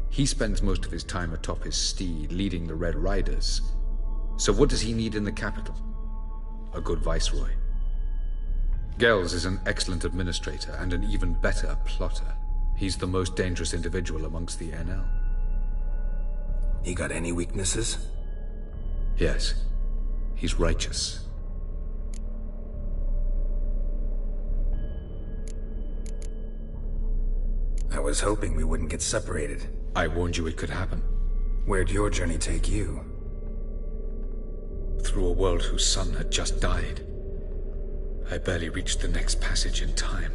He spends most of his time atop his steed, leading the Red Riders. So what does he need in the capital? A good viceroy. Gels is an excellent administrator and an even better plotter. He's the most dangerous individual amongst the Enel. He got any weaknesses? Yes. He's righteous. I was hoping we wouldn't get separated. I warned you it could happen. Where'd your journey take you? Through a world whose sun had just died. I barely reached the next passage in time.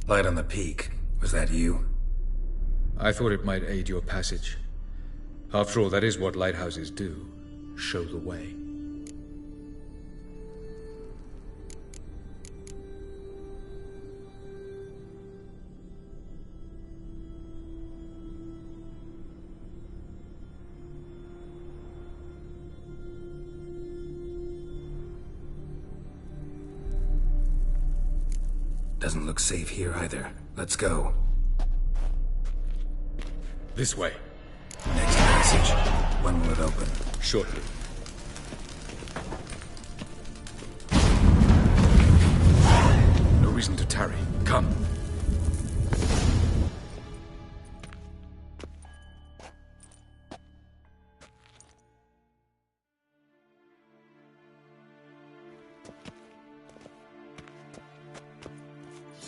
Light on the peak. Was that you? I thought it might aid your passage. After all, that is what lighthouses do. Show the way. Doesn't look safe here either. Let's go. This way. Next passage. When will it open? Shortly. No reason to tarry. Come.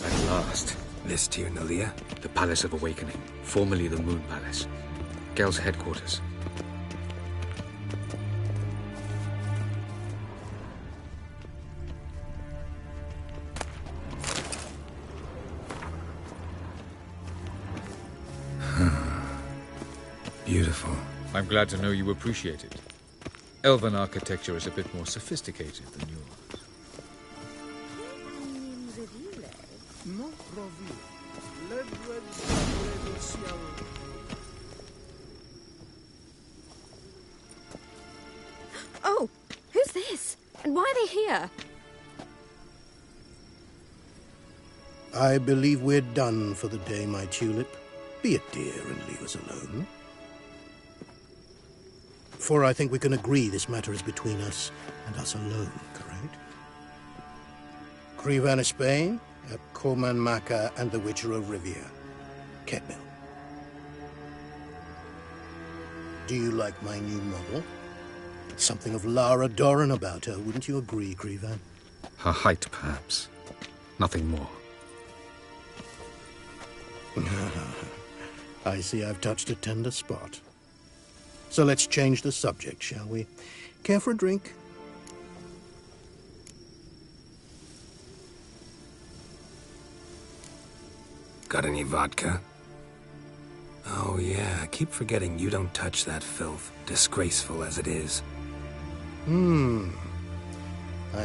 At last. This Tyr Nalia? The Palace of Awakening, formerly the Moon Palace. Gel's headquarters. Beautiful. I'm glad to know you appreciate it. Elven architecture is a bit more sophisticated than yours. Oh, who's this? And why are they here? I believe we're done for the day, my tulip. Be a dear and leave us alone. For I think we can agree this matter is between us and us alone, correct? Crevan of Spain, at Coman Maca and the Witcher of Rivia. Ketmil. Do you like my new model? Something of Lara Doran about her, wouldn't you agree, Crevan? Her height, perhaps. Nothing more. I see I've touched a tender spot. So let's change the subject, shall we? Care for a drink? Got any vodka? Oh yeah, I keep forgetting you don't touch that filth, disgraceful as it is. I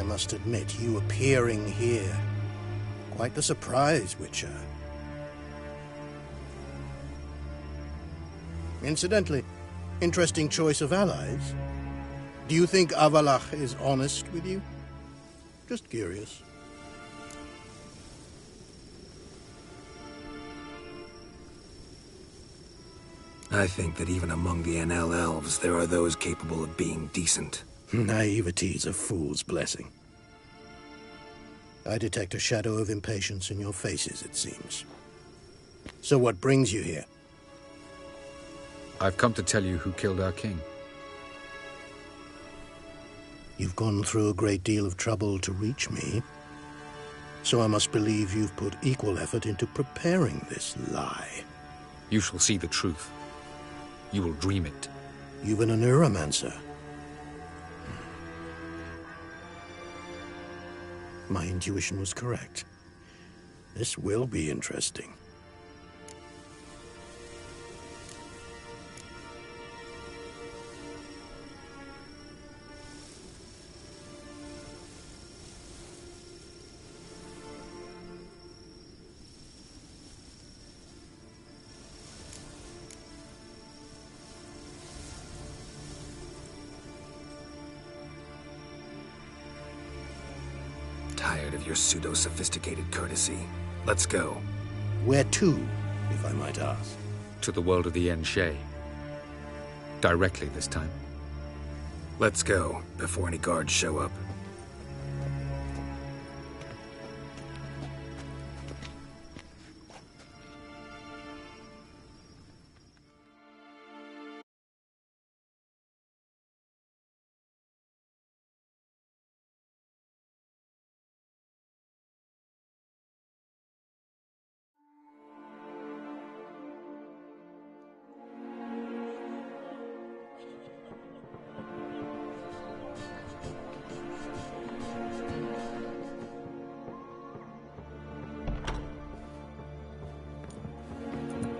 must admit, you appearing here. Quite the surprise, Witcher. Incidentally, interesting choice of allies. Do you think Avallac'h is honest with you? Just curious. I think that even among the NL elves, there are those capable of being decent. Naivety's a fool's blessing. I detect a shadow of impatience in your faces, it seems. So what brings you here? I've come to tell you who killed our king. You've gone through a great deal of trouble to reach me, so I must believe you've put equal effort into preparing this lie. You shall see the truth. You will dream it. You've been a neuromancer. My intuition was correct. This will be interesting. Tired of your pseudo-sophisticated courtesy. Let's go. Where to, if I might ask? To the world of the Yen Shay. Directly this time. Let's go, before any guards show up.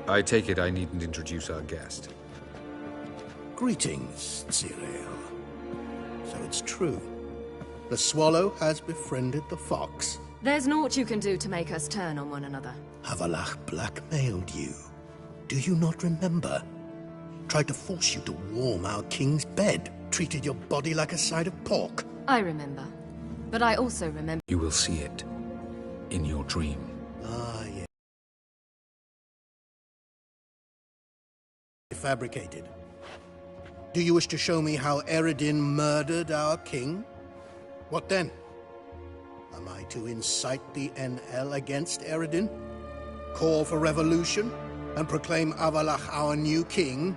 I take it I needn't introduce our guest. Greetings, Cyril. So it's true. The swallow has befriended the fox. There's naught you can do to make us turn on one another. Avallac'h blackmailed you. Do you not remember? Tried to force you to warm our king's bed. Treated your body like a side of pork. I remember. But I also remember... You will see it. In your dream. Ah, yes. Fabricated. Do you wish to show me how Eredin murdered our king? What then? Am I to incite the NL against Eredin? Call for revolution? And proclaim Avallac'h our new king?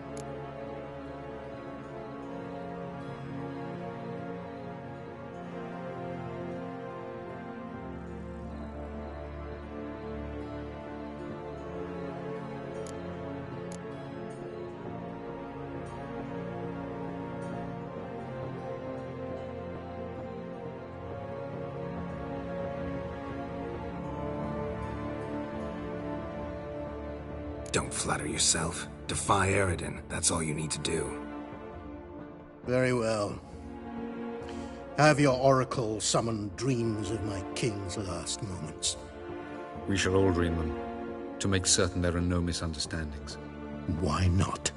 Don't flatter yourself. Defy Eredin. That's all you need to do. Very well. Have your oracle summon dreams of my king's last moments. We shall all dream them, to make certain there are no misunderstandings. Why not?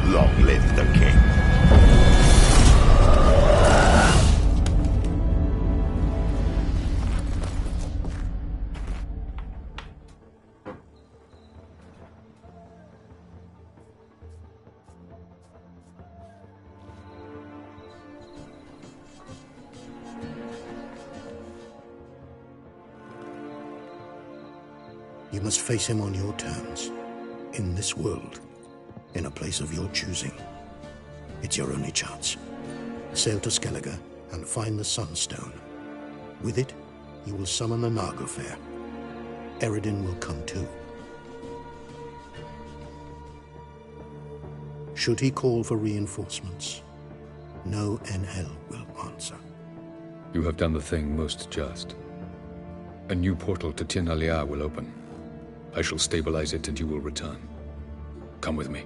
Long live the king. You must face him on your terms. In this world. In a place of your choosing. It's your only chance. Sail to Skellige and find the Sunstone. With it, you will summon the Nagelfare. Eredin will come too. Should he call for reinforcements, no NL will answer. You have done the thing most just. A new portal to Tir Nalia will open. I shall stabilize it and you will return. Come with me.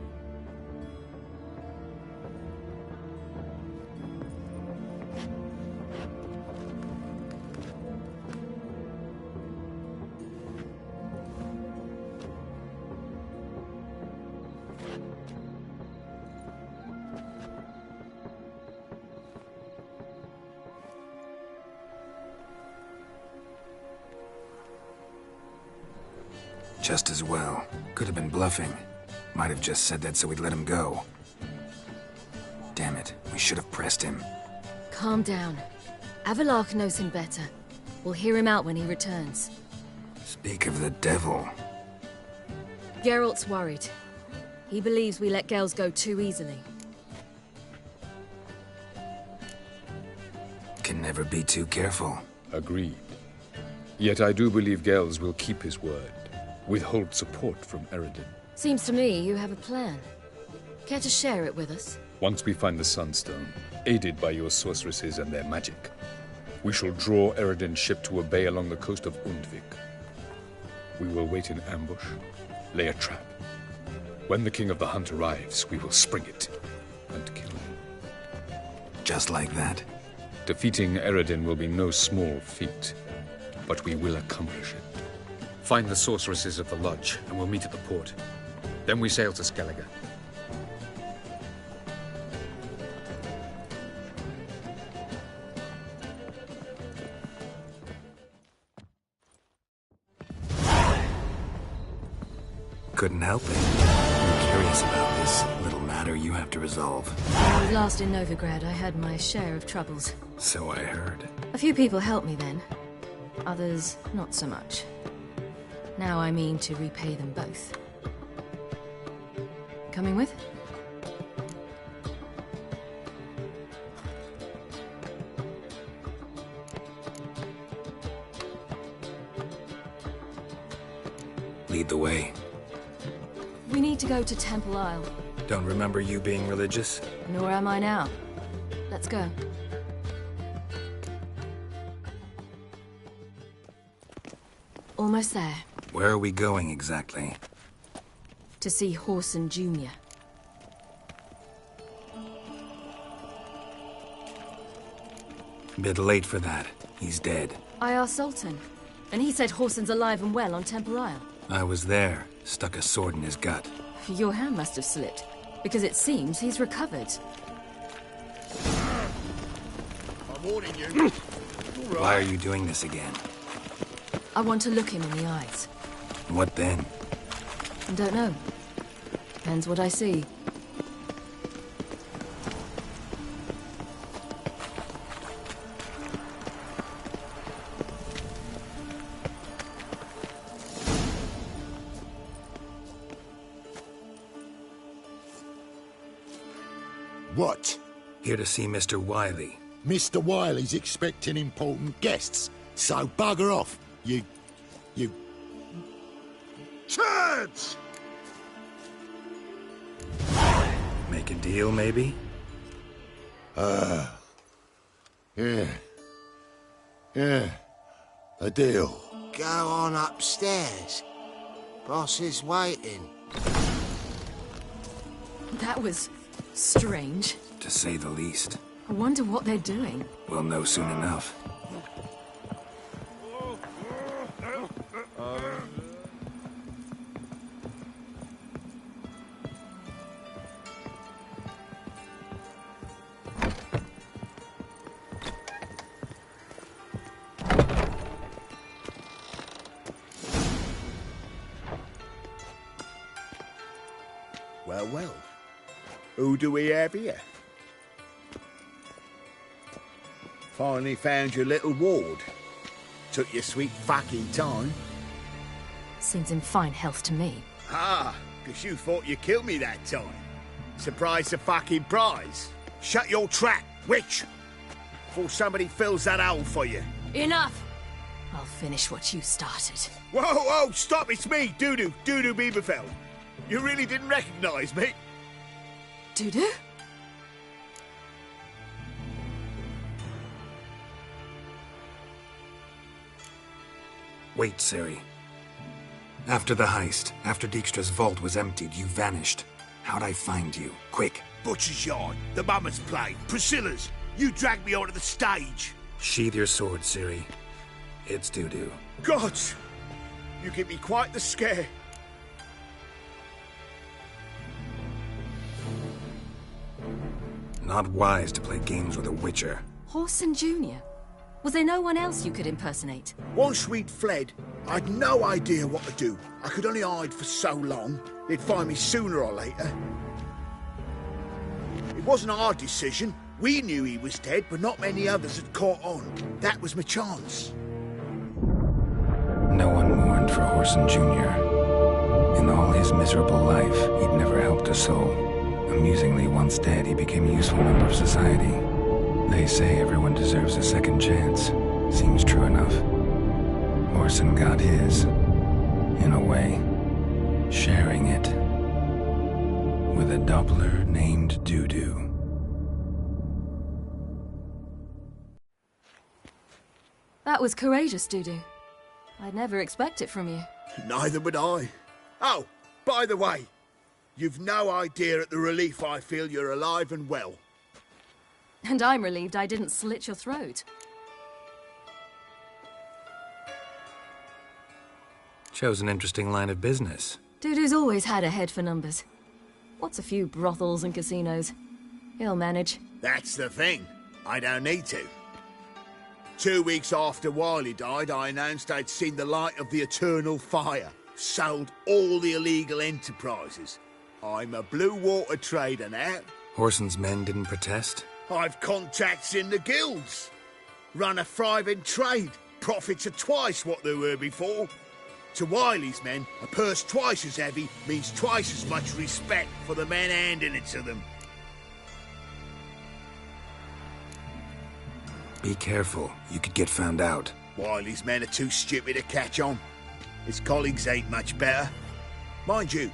Just as well. Could have been bluffing. Might have just said that so we'd let him go. Damn it, we should have pressed him. Calm down. Avalark knows him better. We'll hear him out when he returns. Speak of the devil. Geralt's worried. He believes we let Gels go too easily. Can never be too careful. Agreed. Yet I do believe Gels will keep his word. Withhold support from Eredin. Seems to me you have a plan. Care to share it with us? Once we find the Sunstone, aided by your sorceresses and their magic, we shall draw Eredin's ship to a bay along the coast of Undvik. We will wait in ambush, lay a trap. When the King of the Hunt arrives, we will spring it and kill him. Just like that? Defeating Eredin will be no small feat, but we will accomplish it. Find the sorceresses of the Lodge, and we'll meet at the port. Then we sail to Skellige. Couldn't help it. I'm curious about this little matter you have to resolve. When I was last in Novigrad, I had my share of troubles. So I heard. A few people helped me then. Others, not so much. Now I mean to repay them both. Coming with? Lead the way. We need to go to Temple Isle. Don't remember you being religious? Nor am I now. Let's go. Almost there. Where are we going exactly? To see Horson Jr. Bit late for that. He's dead. I asked Sultan, and he said Horson's alive and well on Temple Isle. I was there. Stuck a sword in his gut. Your hand must have slipped, because it seems he's recovered. I'm warning you. Why are you doing this again? I want to look him in the eyes. What then? I don't know. Depends what I see. What? Here to see Mr. Wiley. Mr. Wiley's expecting important guests, so bugger off, you... Turds! Make a deal, maybe? Yeah. A deal. Go on upstairs. Boss is waiting. That was strange. To say the least. I wonder what they're doing. We'll know soon enough. Who do we have here? Finally found your little ward. Took your sweet fucking time. Seems in fine health to me. Ah, because you thought you killed me that time. Surprise the fucking prize. Shut your trap, witch! Before somebody fills that hole for you. Enough! I'll finish what you started. Whoa, whoa, stop, it's me, Dudu Bieberfeld. You really didn't recognise me? Dudu? Wait, Ciri. After the heist, after Dijkstra's vault was emptied, you vanished. How'd I find you? Quick. Butcher's Yard, the Mummer's Play, Priscilla's. You dragged me onto the stage. Sheathe your sword, Ciri. It's Dudu. Gods! You give me quite the scare. Not wise to play games with a Witcher. Whoreson Jr.? Was there no one else you could impersonate? Once we'd fled, I'd no idea what to do. I could only hide for so long. They'd find me sooner or later. It wasn't our decision. We knew he was dead, but not many others had caught on. That was my chance. No one mourned for Whoreson Jr. In all his miserable life, he'd never helped a soul. Amusingly, once dead, he became a useful member of society. They say everyone deserves a second chance. Seems true enough. Whoreson got his, in a way, sharing it with a Doppler named Dudu. That was courageous, Dudu. I'd never expect it from you. Neither would I. Oh, by the way, you've no idea at the relief I feel you're alive and well. And I'm relieved I didn't slit your throat. Chose an interesting line of business. Dudu's always had a head for numbers. What's a few brothels and casinos? He'll manage. That's the thing. I don't need to. 2 weeks after Wiley died, I announced I'd seen the light of the eternal fire. Sold all the illegal enterprises. I'm a blue water trader now. Whoreson's men didn't protest? I've contacts in the guilds. Run a thriving trade. Profits are twice what they were before. To Wiley's men, a purse twice as heavy means twice as much respect for the men handing it to them. Be careful. You could get found out. Wiley's men are too stupid to catch on. His colleagues ain't much better. Mind you,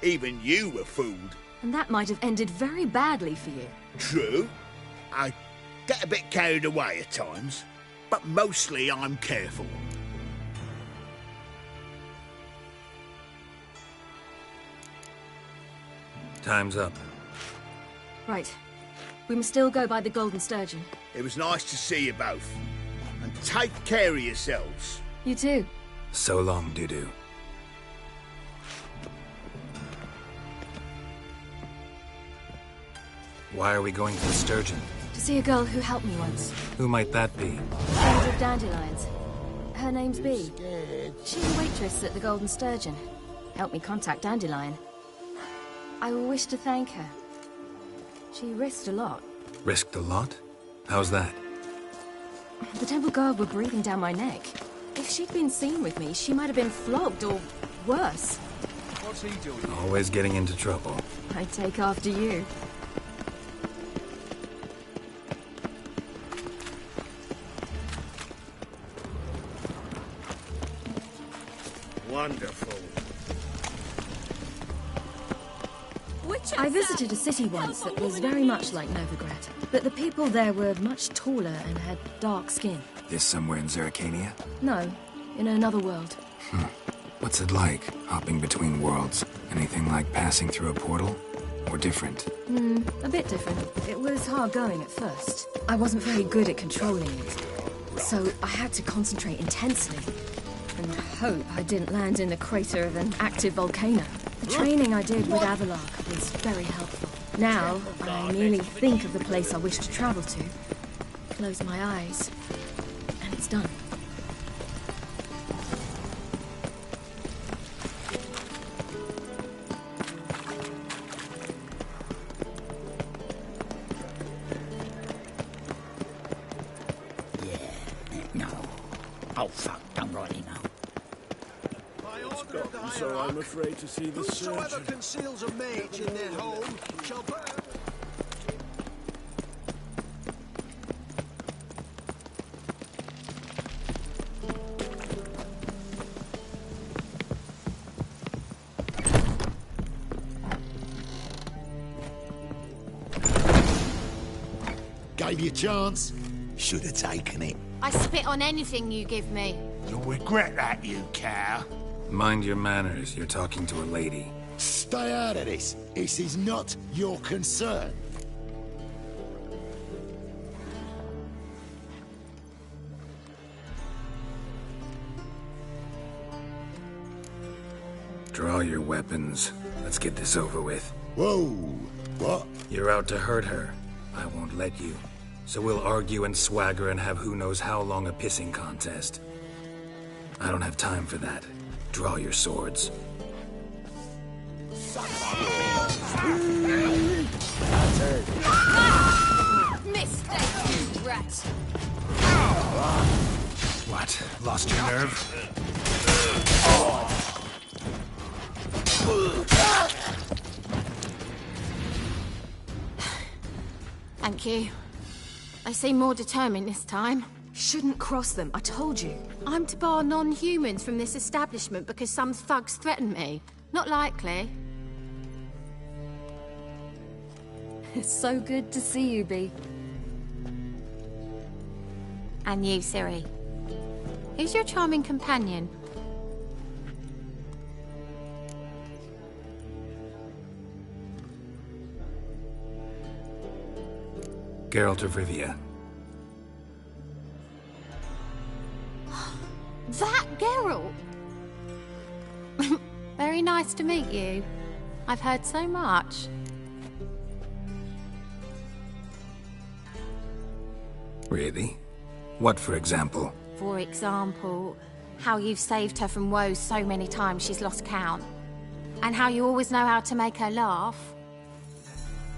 even you were fooled. And that might have ended very badly for you. True. I get a bit carried away at times, but mostly I'm careful. Time's up. Right. We must still go by the Golden Sturgeon. It was nice to see you both. And take care of yourselves. You too. So long, Dudu. Why are we going to the Sturgeon? To see a girl who helped me once. Who might that be? Friend of Dandelions. Her name's Bee. She's a waitress at the Golden Sturgeon. Helped me contact Dandelion. I wish to thank her. She risked a lot. Risked a lot? How's that? The Temple Guard were breathing down my neck. If she'd been seen with me, she might have been flogged or worse. What's he doing? Always getting into trouble. I take after you. Wonderful. I visited a city once that was very much like Novigrad, but the people there were much taller and had dark skin. This somewhere in Zerrikania? No, in another world. What's it like, hopping between worlds? Anything like passing through a portal? Or different? A bit different. It was hard going at first. I wasn't very good at controlling it, so I had to concentrate intensely and hope I didn't land in the crater of an active volcano. The training I did with Avallac'h was very helpful. Now, I merely think of the place I wish to travel to, close my eyes, and it's done. Oh, fuck, don't rightly know. So I'm afraid to see the Whosoever surgeon. conceals a mage in their home shall burn. Gave you a chance. Should have taken it. I spit on anything you give me. You'll regret that, you cow. Mind your manners. You're talking to a lady. Stay out of this. This is not your concern. Draw your weapons. Let's get this over with. Whoa! What? You're out to hurt her. I won't let you. So we'll argue and swagger and have who knows how long a pissing contest. I don't have time for that. Draw your swords. Mistake, you rat. What? Lost your nerve? Thank you. They seem more determined this time. Shouldn't cross them, I told you. I'm to bar non-humans from this establishment because some thugs threaten me. Not likely. It's so good to see you, Bee. And you, Ciri. Who's your charming companion? Geralt of Rivia. That Geralt! Very nice to meet you. I've heard so much. Really? What, for example? For example, how you've saved her from woes so many times she's lost count. And how you always know how to make her laugh.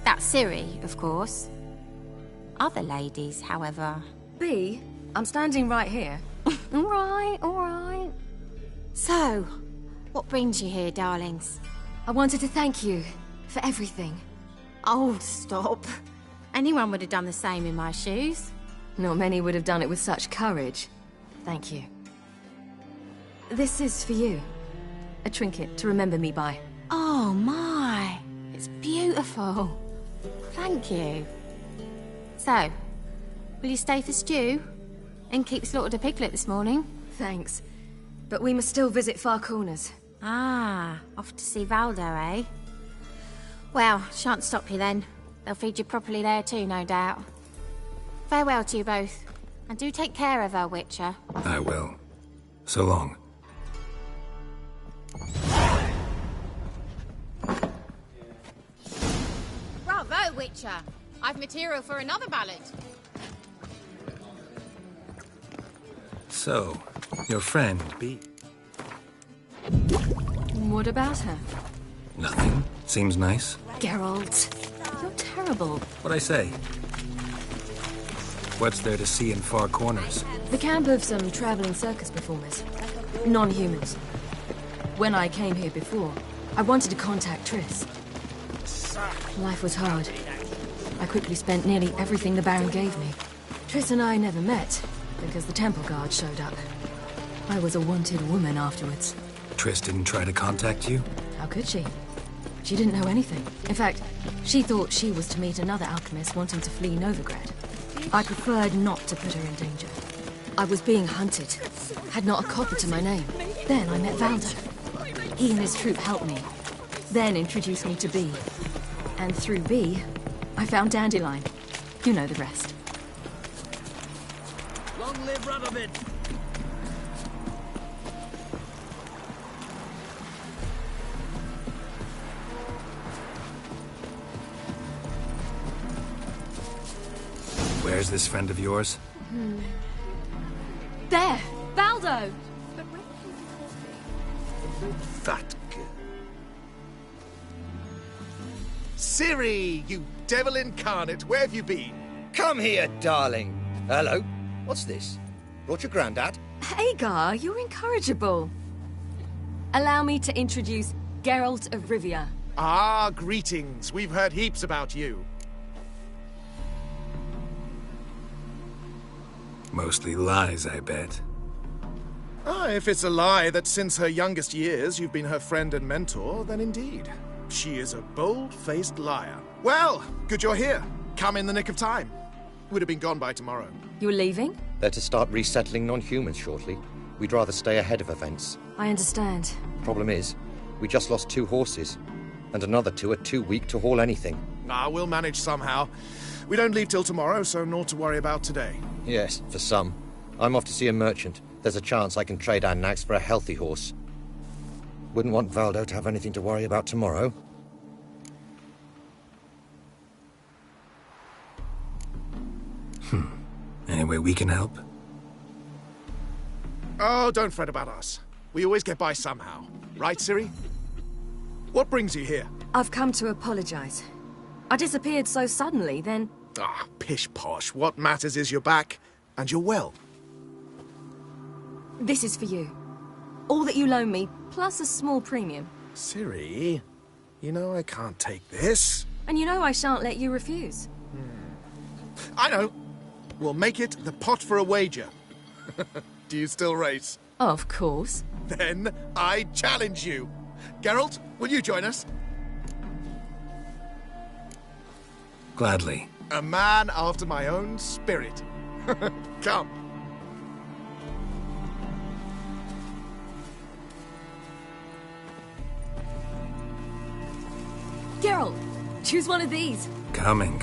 That's Ciri, of course. Other ladies, however... Bee, I'm standing right here. All right. So, what brings you here, darlings? I wanted to thank you for everything. Oh, stop. Anyone would have done the same in my shoes. Not many would have done it with such courage. Thank you. This is for you. A trinket to remember me by. Oh, my. It's beautiful. Thank you. So, will you stay for stew? And keep slaughtered a piglet this morning? Thanks. But we must still visit Far Corners. Ah, off to see Valdo, eh? Well, shan't stop you then. They'll feed you properly there too, no doubt. Farewell to you both. And do take care of her, Witcher. I will. So long. Bravo, Witcher! I've material for another ballad. So, your friend, Bee. What about her? Nothing. Seems nice. Geralt, you're terrible. What'd I say? What's there to see in Far Corners? The camp of some traveling circus performers. Non-humans. When I came here before, I wanted to contact Triss. Life was hard. I quickly spent nearly everything the Baron gave me. Triss and I never met, because the temple guard showed up. I was a wanted woman afterwards. Triss didn't try to contact you? How could she? She didn't know anything. In fact, she thought she was to meet another alchemist wanting to flee Novigrad. I preferred not to put her in danger. I was being hunted. Had not a copper to my name. Then I met Valdo. He and his troop helped me. Then introduced me to Bee. And through Bee, I found Dandelion. You know the rest. Long live Radovid! Where's this friend of yours? There! Valdo! That girl. Ciri, you devil incarnate, where have you been? Come here, darling. Hello. What's this? Brought your granddad? Hagar, you're incorrigible. Allow me to introduce Geralt of Rivia. Ah, greetings. We've heard heaps about you. Mostly lies, I bet. Ah, if it's a lie that since her youngest years you've been her friend and mentor, then indeed. She is a bold-faced liar. Well, good you're here. Come in the nick of time. Would have been gone by tomorrow. You're leaving? They're to start resettling non-humans shortly. We'd rather stay ahead of events. I understand. Problem is, we just lost 2 horses, and another 2 are too weak to haul anything. Ah, we'll manage somehow. We don't leave till tomorrow, so naught to worry about today. Yes, for some. I'm off to see a merchant. There's a chance I can trade our nags for a healthy horse. Wouldn't want Valdo to have anything to worry about tomorrow. Any way we can help? Oh, don't fret about us. We always get by somehow. Right, Ciri? What brings you here? I've come to apologize. I disappeared so suddenly, then... Ah, pish-posh. What matters is you're back, and you're well. This is for you. All that you loan me, plus a small premium. Ciri, you know I can't take this. And you know I shan't let you refuse. I know. We'll make it the pot for a wager. Do you still race? Of course. Then I challenge you. Geralt, will you join us? Gladly. A man after my own spirit. Come. Geralt, choose one of these. Coming.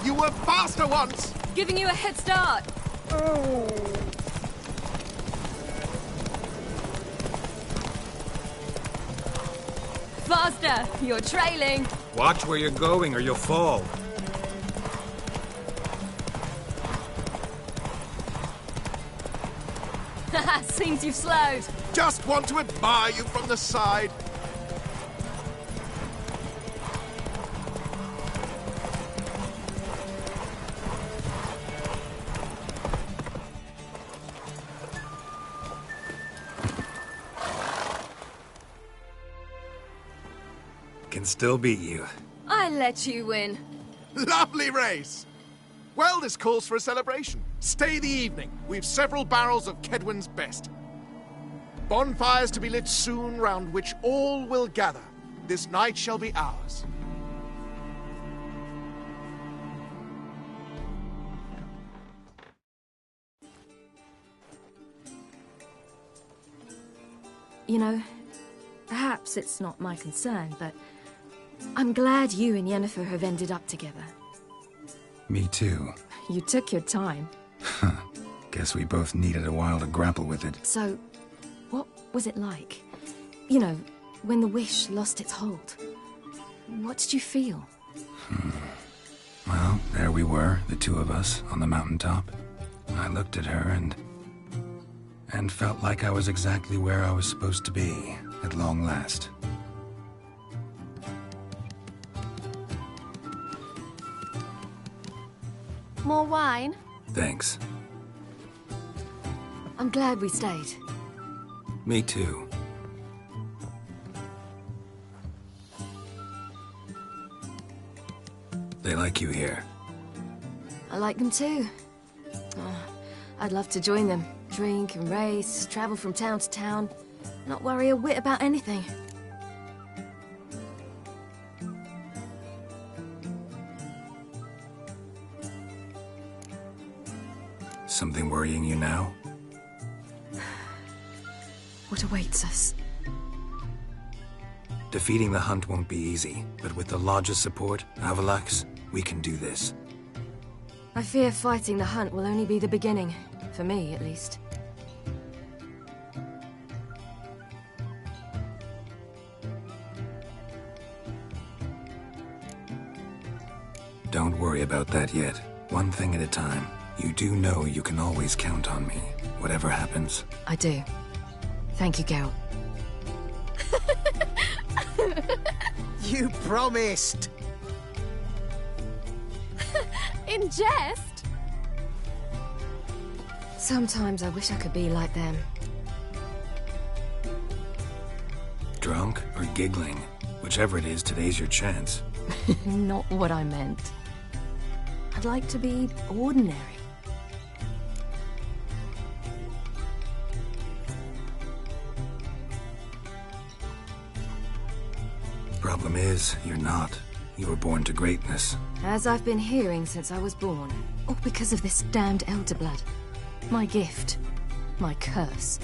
You were faster once! Giving you a head start. Oh. Faster! You're trailing. Watch where you're going or you'll fall. Seems you've slowed. Just want to admire you from the side. Can still beat you. I let you win. Lovely race! Well, this calls for a celebration. Stay the evening. We've several barrels of Kedwen's best. Bonfires to be lit soon, round which all will gather. This night shall be ours. You know, perhaps it's not my concern, but I'm glad you and Yennefer have ended up together. Me too. You took your time. Guess we both needed a while to grapple with it. So, what was it like? You know, when the wish lost its hold. What did you feel? Well, there we were, the two of us, on the mountaintop. I looked at her and felt like I was exactly where I was supposed to be, at long last. More wine? Thanks. I'm glad we stayed. Me too. They like you here. I like them too. I'd love to join them. Drink and race, travel from town to town. Not worry a whit about anything. Something worrying you now? What awaits us? Defeating the Hunt won't be easy, but with the Lodge's support, Avalax, we can do this. I fear fighting the Hunt will only be the beginning. For me, at least. Don't worry about that yet. One thing at a time. You do know you can always count on me, whatever happens. I do. Thank you, Geralt. You promised! In jest? Sometimes I wish I could be like them. Drunk or giggling? Whichever it is, today's your chance. Not what I meant. I'd like to be ordinary. Problem is, you're not. You were born to greatness. As I've been hearing since I was born. All because of this damned Elder Blood. My gift. My curse.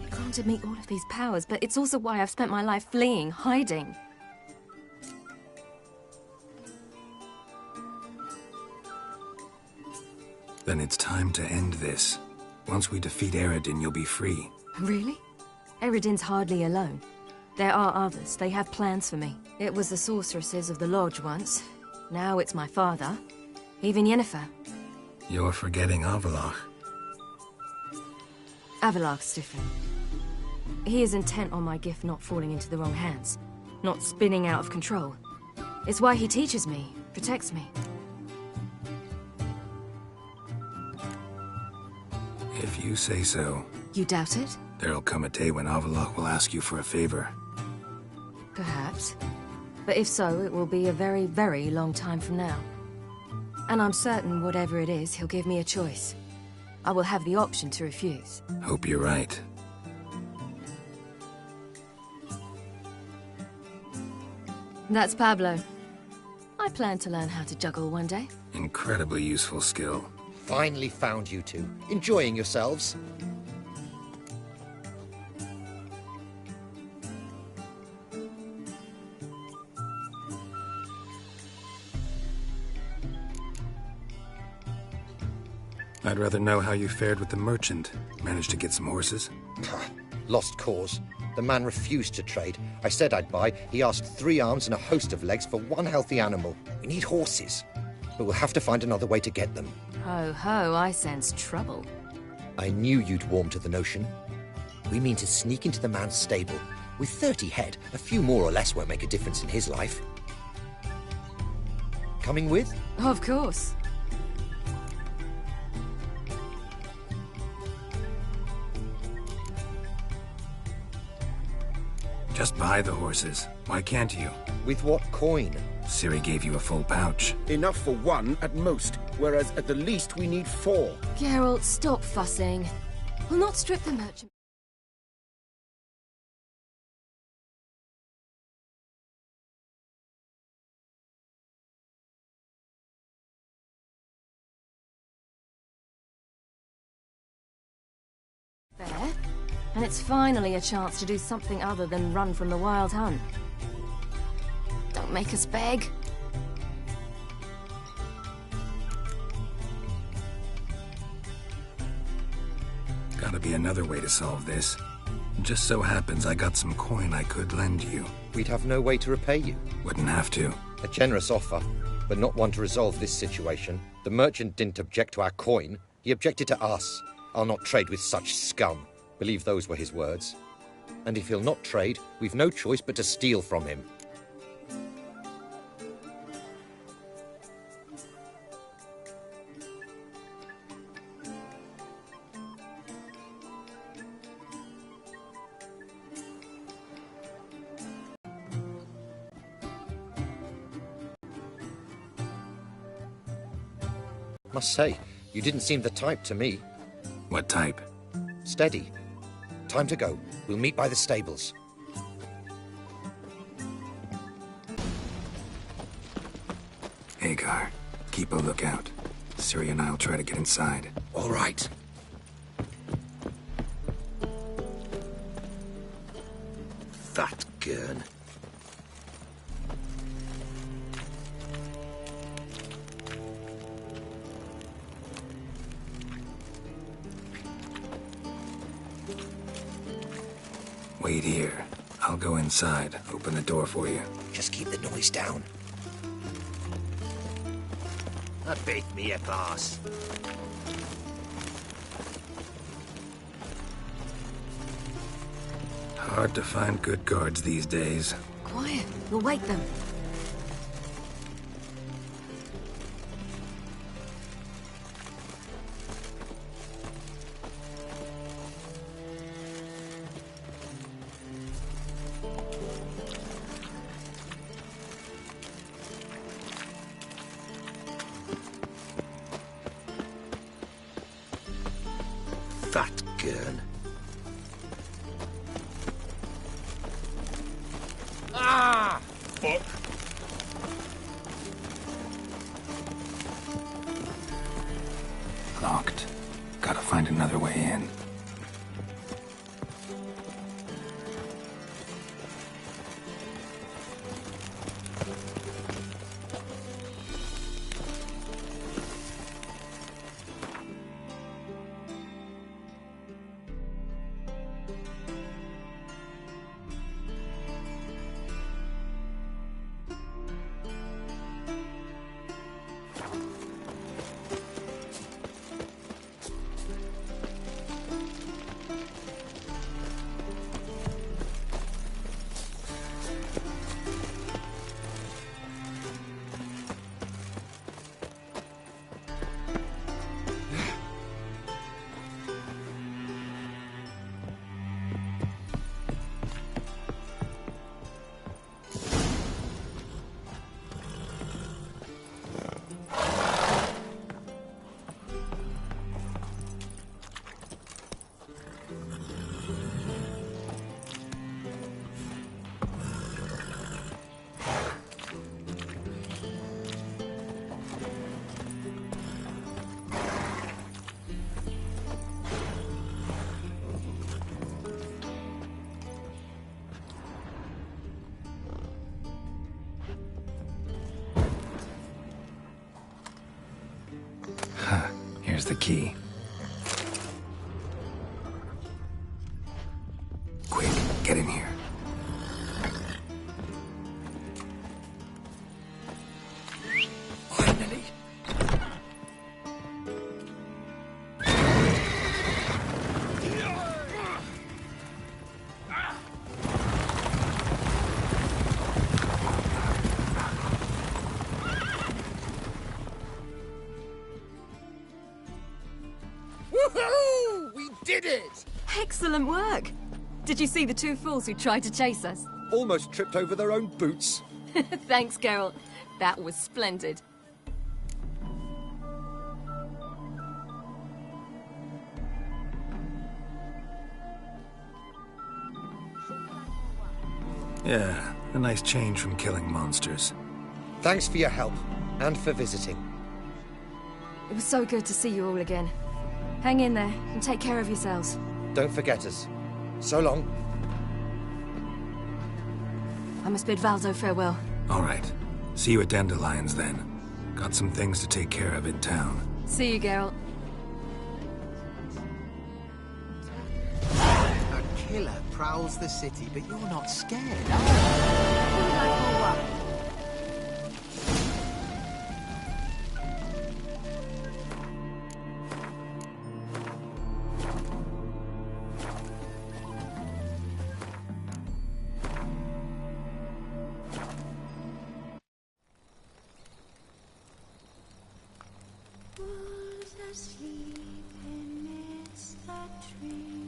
I granted me all of these powers, but it's also why I've spent my life fleeing, hiding. Then it's time to end this. Once we defeat Eredin, you'll be free. Really? Eredin's hardly alone. There are others. They have plans for me. It was the sorceresses of the Lodge once. Now it's my father. Even Yennefer. You're forgetting Avallac'h. Avallac'h's different. He is intent on my gift not falling into the wrong hands. Not spinning out of control. It's why he teaches me, protects me. If you say so. You doubt it? There'll come a day when Avallac'h will ask you for a favor. Perhaps. But if so, it will be a very, very long time from now. And I'm certain whatever it is, he'll give me a choice. I will have the option to refuse. Hope you're right. That's Pablo. I plan to learn how to juggle one day. Incredibly useful skill. Finally found you two. Enjoying yourselves? I'd rather know how you fared with the merchant. Managed to get some horses? Lost cause. The man refused to trade. I said I'd buy. He asked 3 arms and a host of legs for 1 healthy animal. We need horses. But we'll have to find another way to get them. Ho ho, I sense trouble. I knew you'd warm to the notion. We mean to sneak into the man's stable. With 30 head, a few more or less won't make a difference in his life. Coming with? Of course. Just buy the horses. Why can't you? With what coin? Ciri gave you a full pouch. Enough for 1 at most, whereas at the least we need 4. Geralt, stop fussing. We'll not strip the merchant. There. And it's finally a chance to do something other than run from the Wild Hunt. Don't make us beg. Gotta be another way to solve this. Just so happens I got some coin I could lend you. We'd have no way to repay you. Wouldn't have to. A generous offer, but not one to resolve this situation. The merchant didn't object to our coin. He objected to us. I'll not trade with such scum. Believe those were his words. And if he'll not trade, we've no choice but to steal from him. Must say, you didn't seem the type to me. What type? Steady. Time to go. We'll meet by the stables. Hagar, keep a lookout. Ciri and I'll try to get inside. All right. That gurn. Wait here. I'll go inside. Open the door for you. Just keep the noise down. Beat me a boss. Hard to find good guards these days. Quiet. We'll wake them. Fat gurn. Ah! Fuck. Locked. Gotta find another way in. Here's the key. Quick, get in here. Finally. Woohoo! We did it! Excellent work! Did you see the two fools who tried to chase us? Almost tripped over their own boots. Thanks, Geralt. That was splendid. Yeah, a nice change from killing monsters. Thanks for your help, and for visiting. It was so good to see you all again. Hang in there, and take care of yourselves. Don't forget us. So long. I must bid Valdo farewell. All right. See you at Dandelions, then. Got some things to take care of in town. See you, Geralt. A killer prowls the city, but you're not scared, are you? Who would like more what? Was asleep amidst the trees.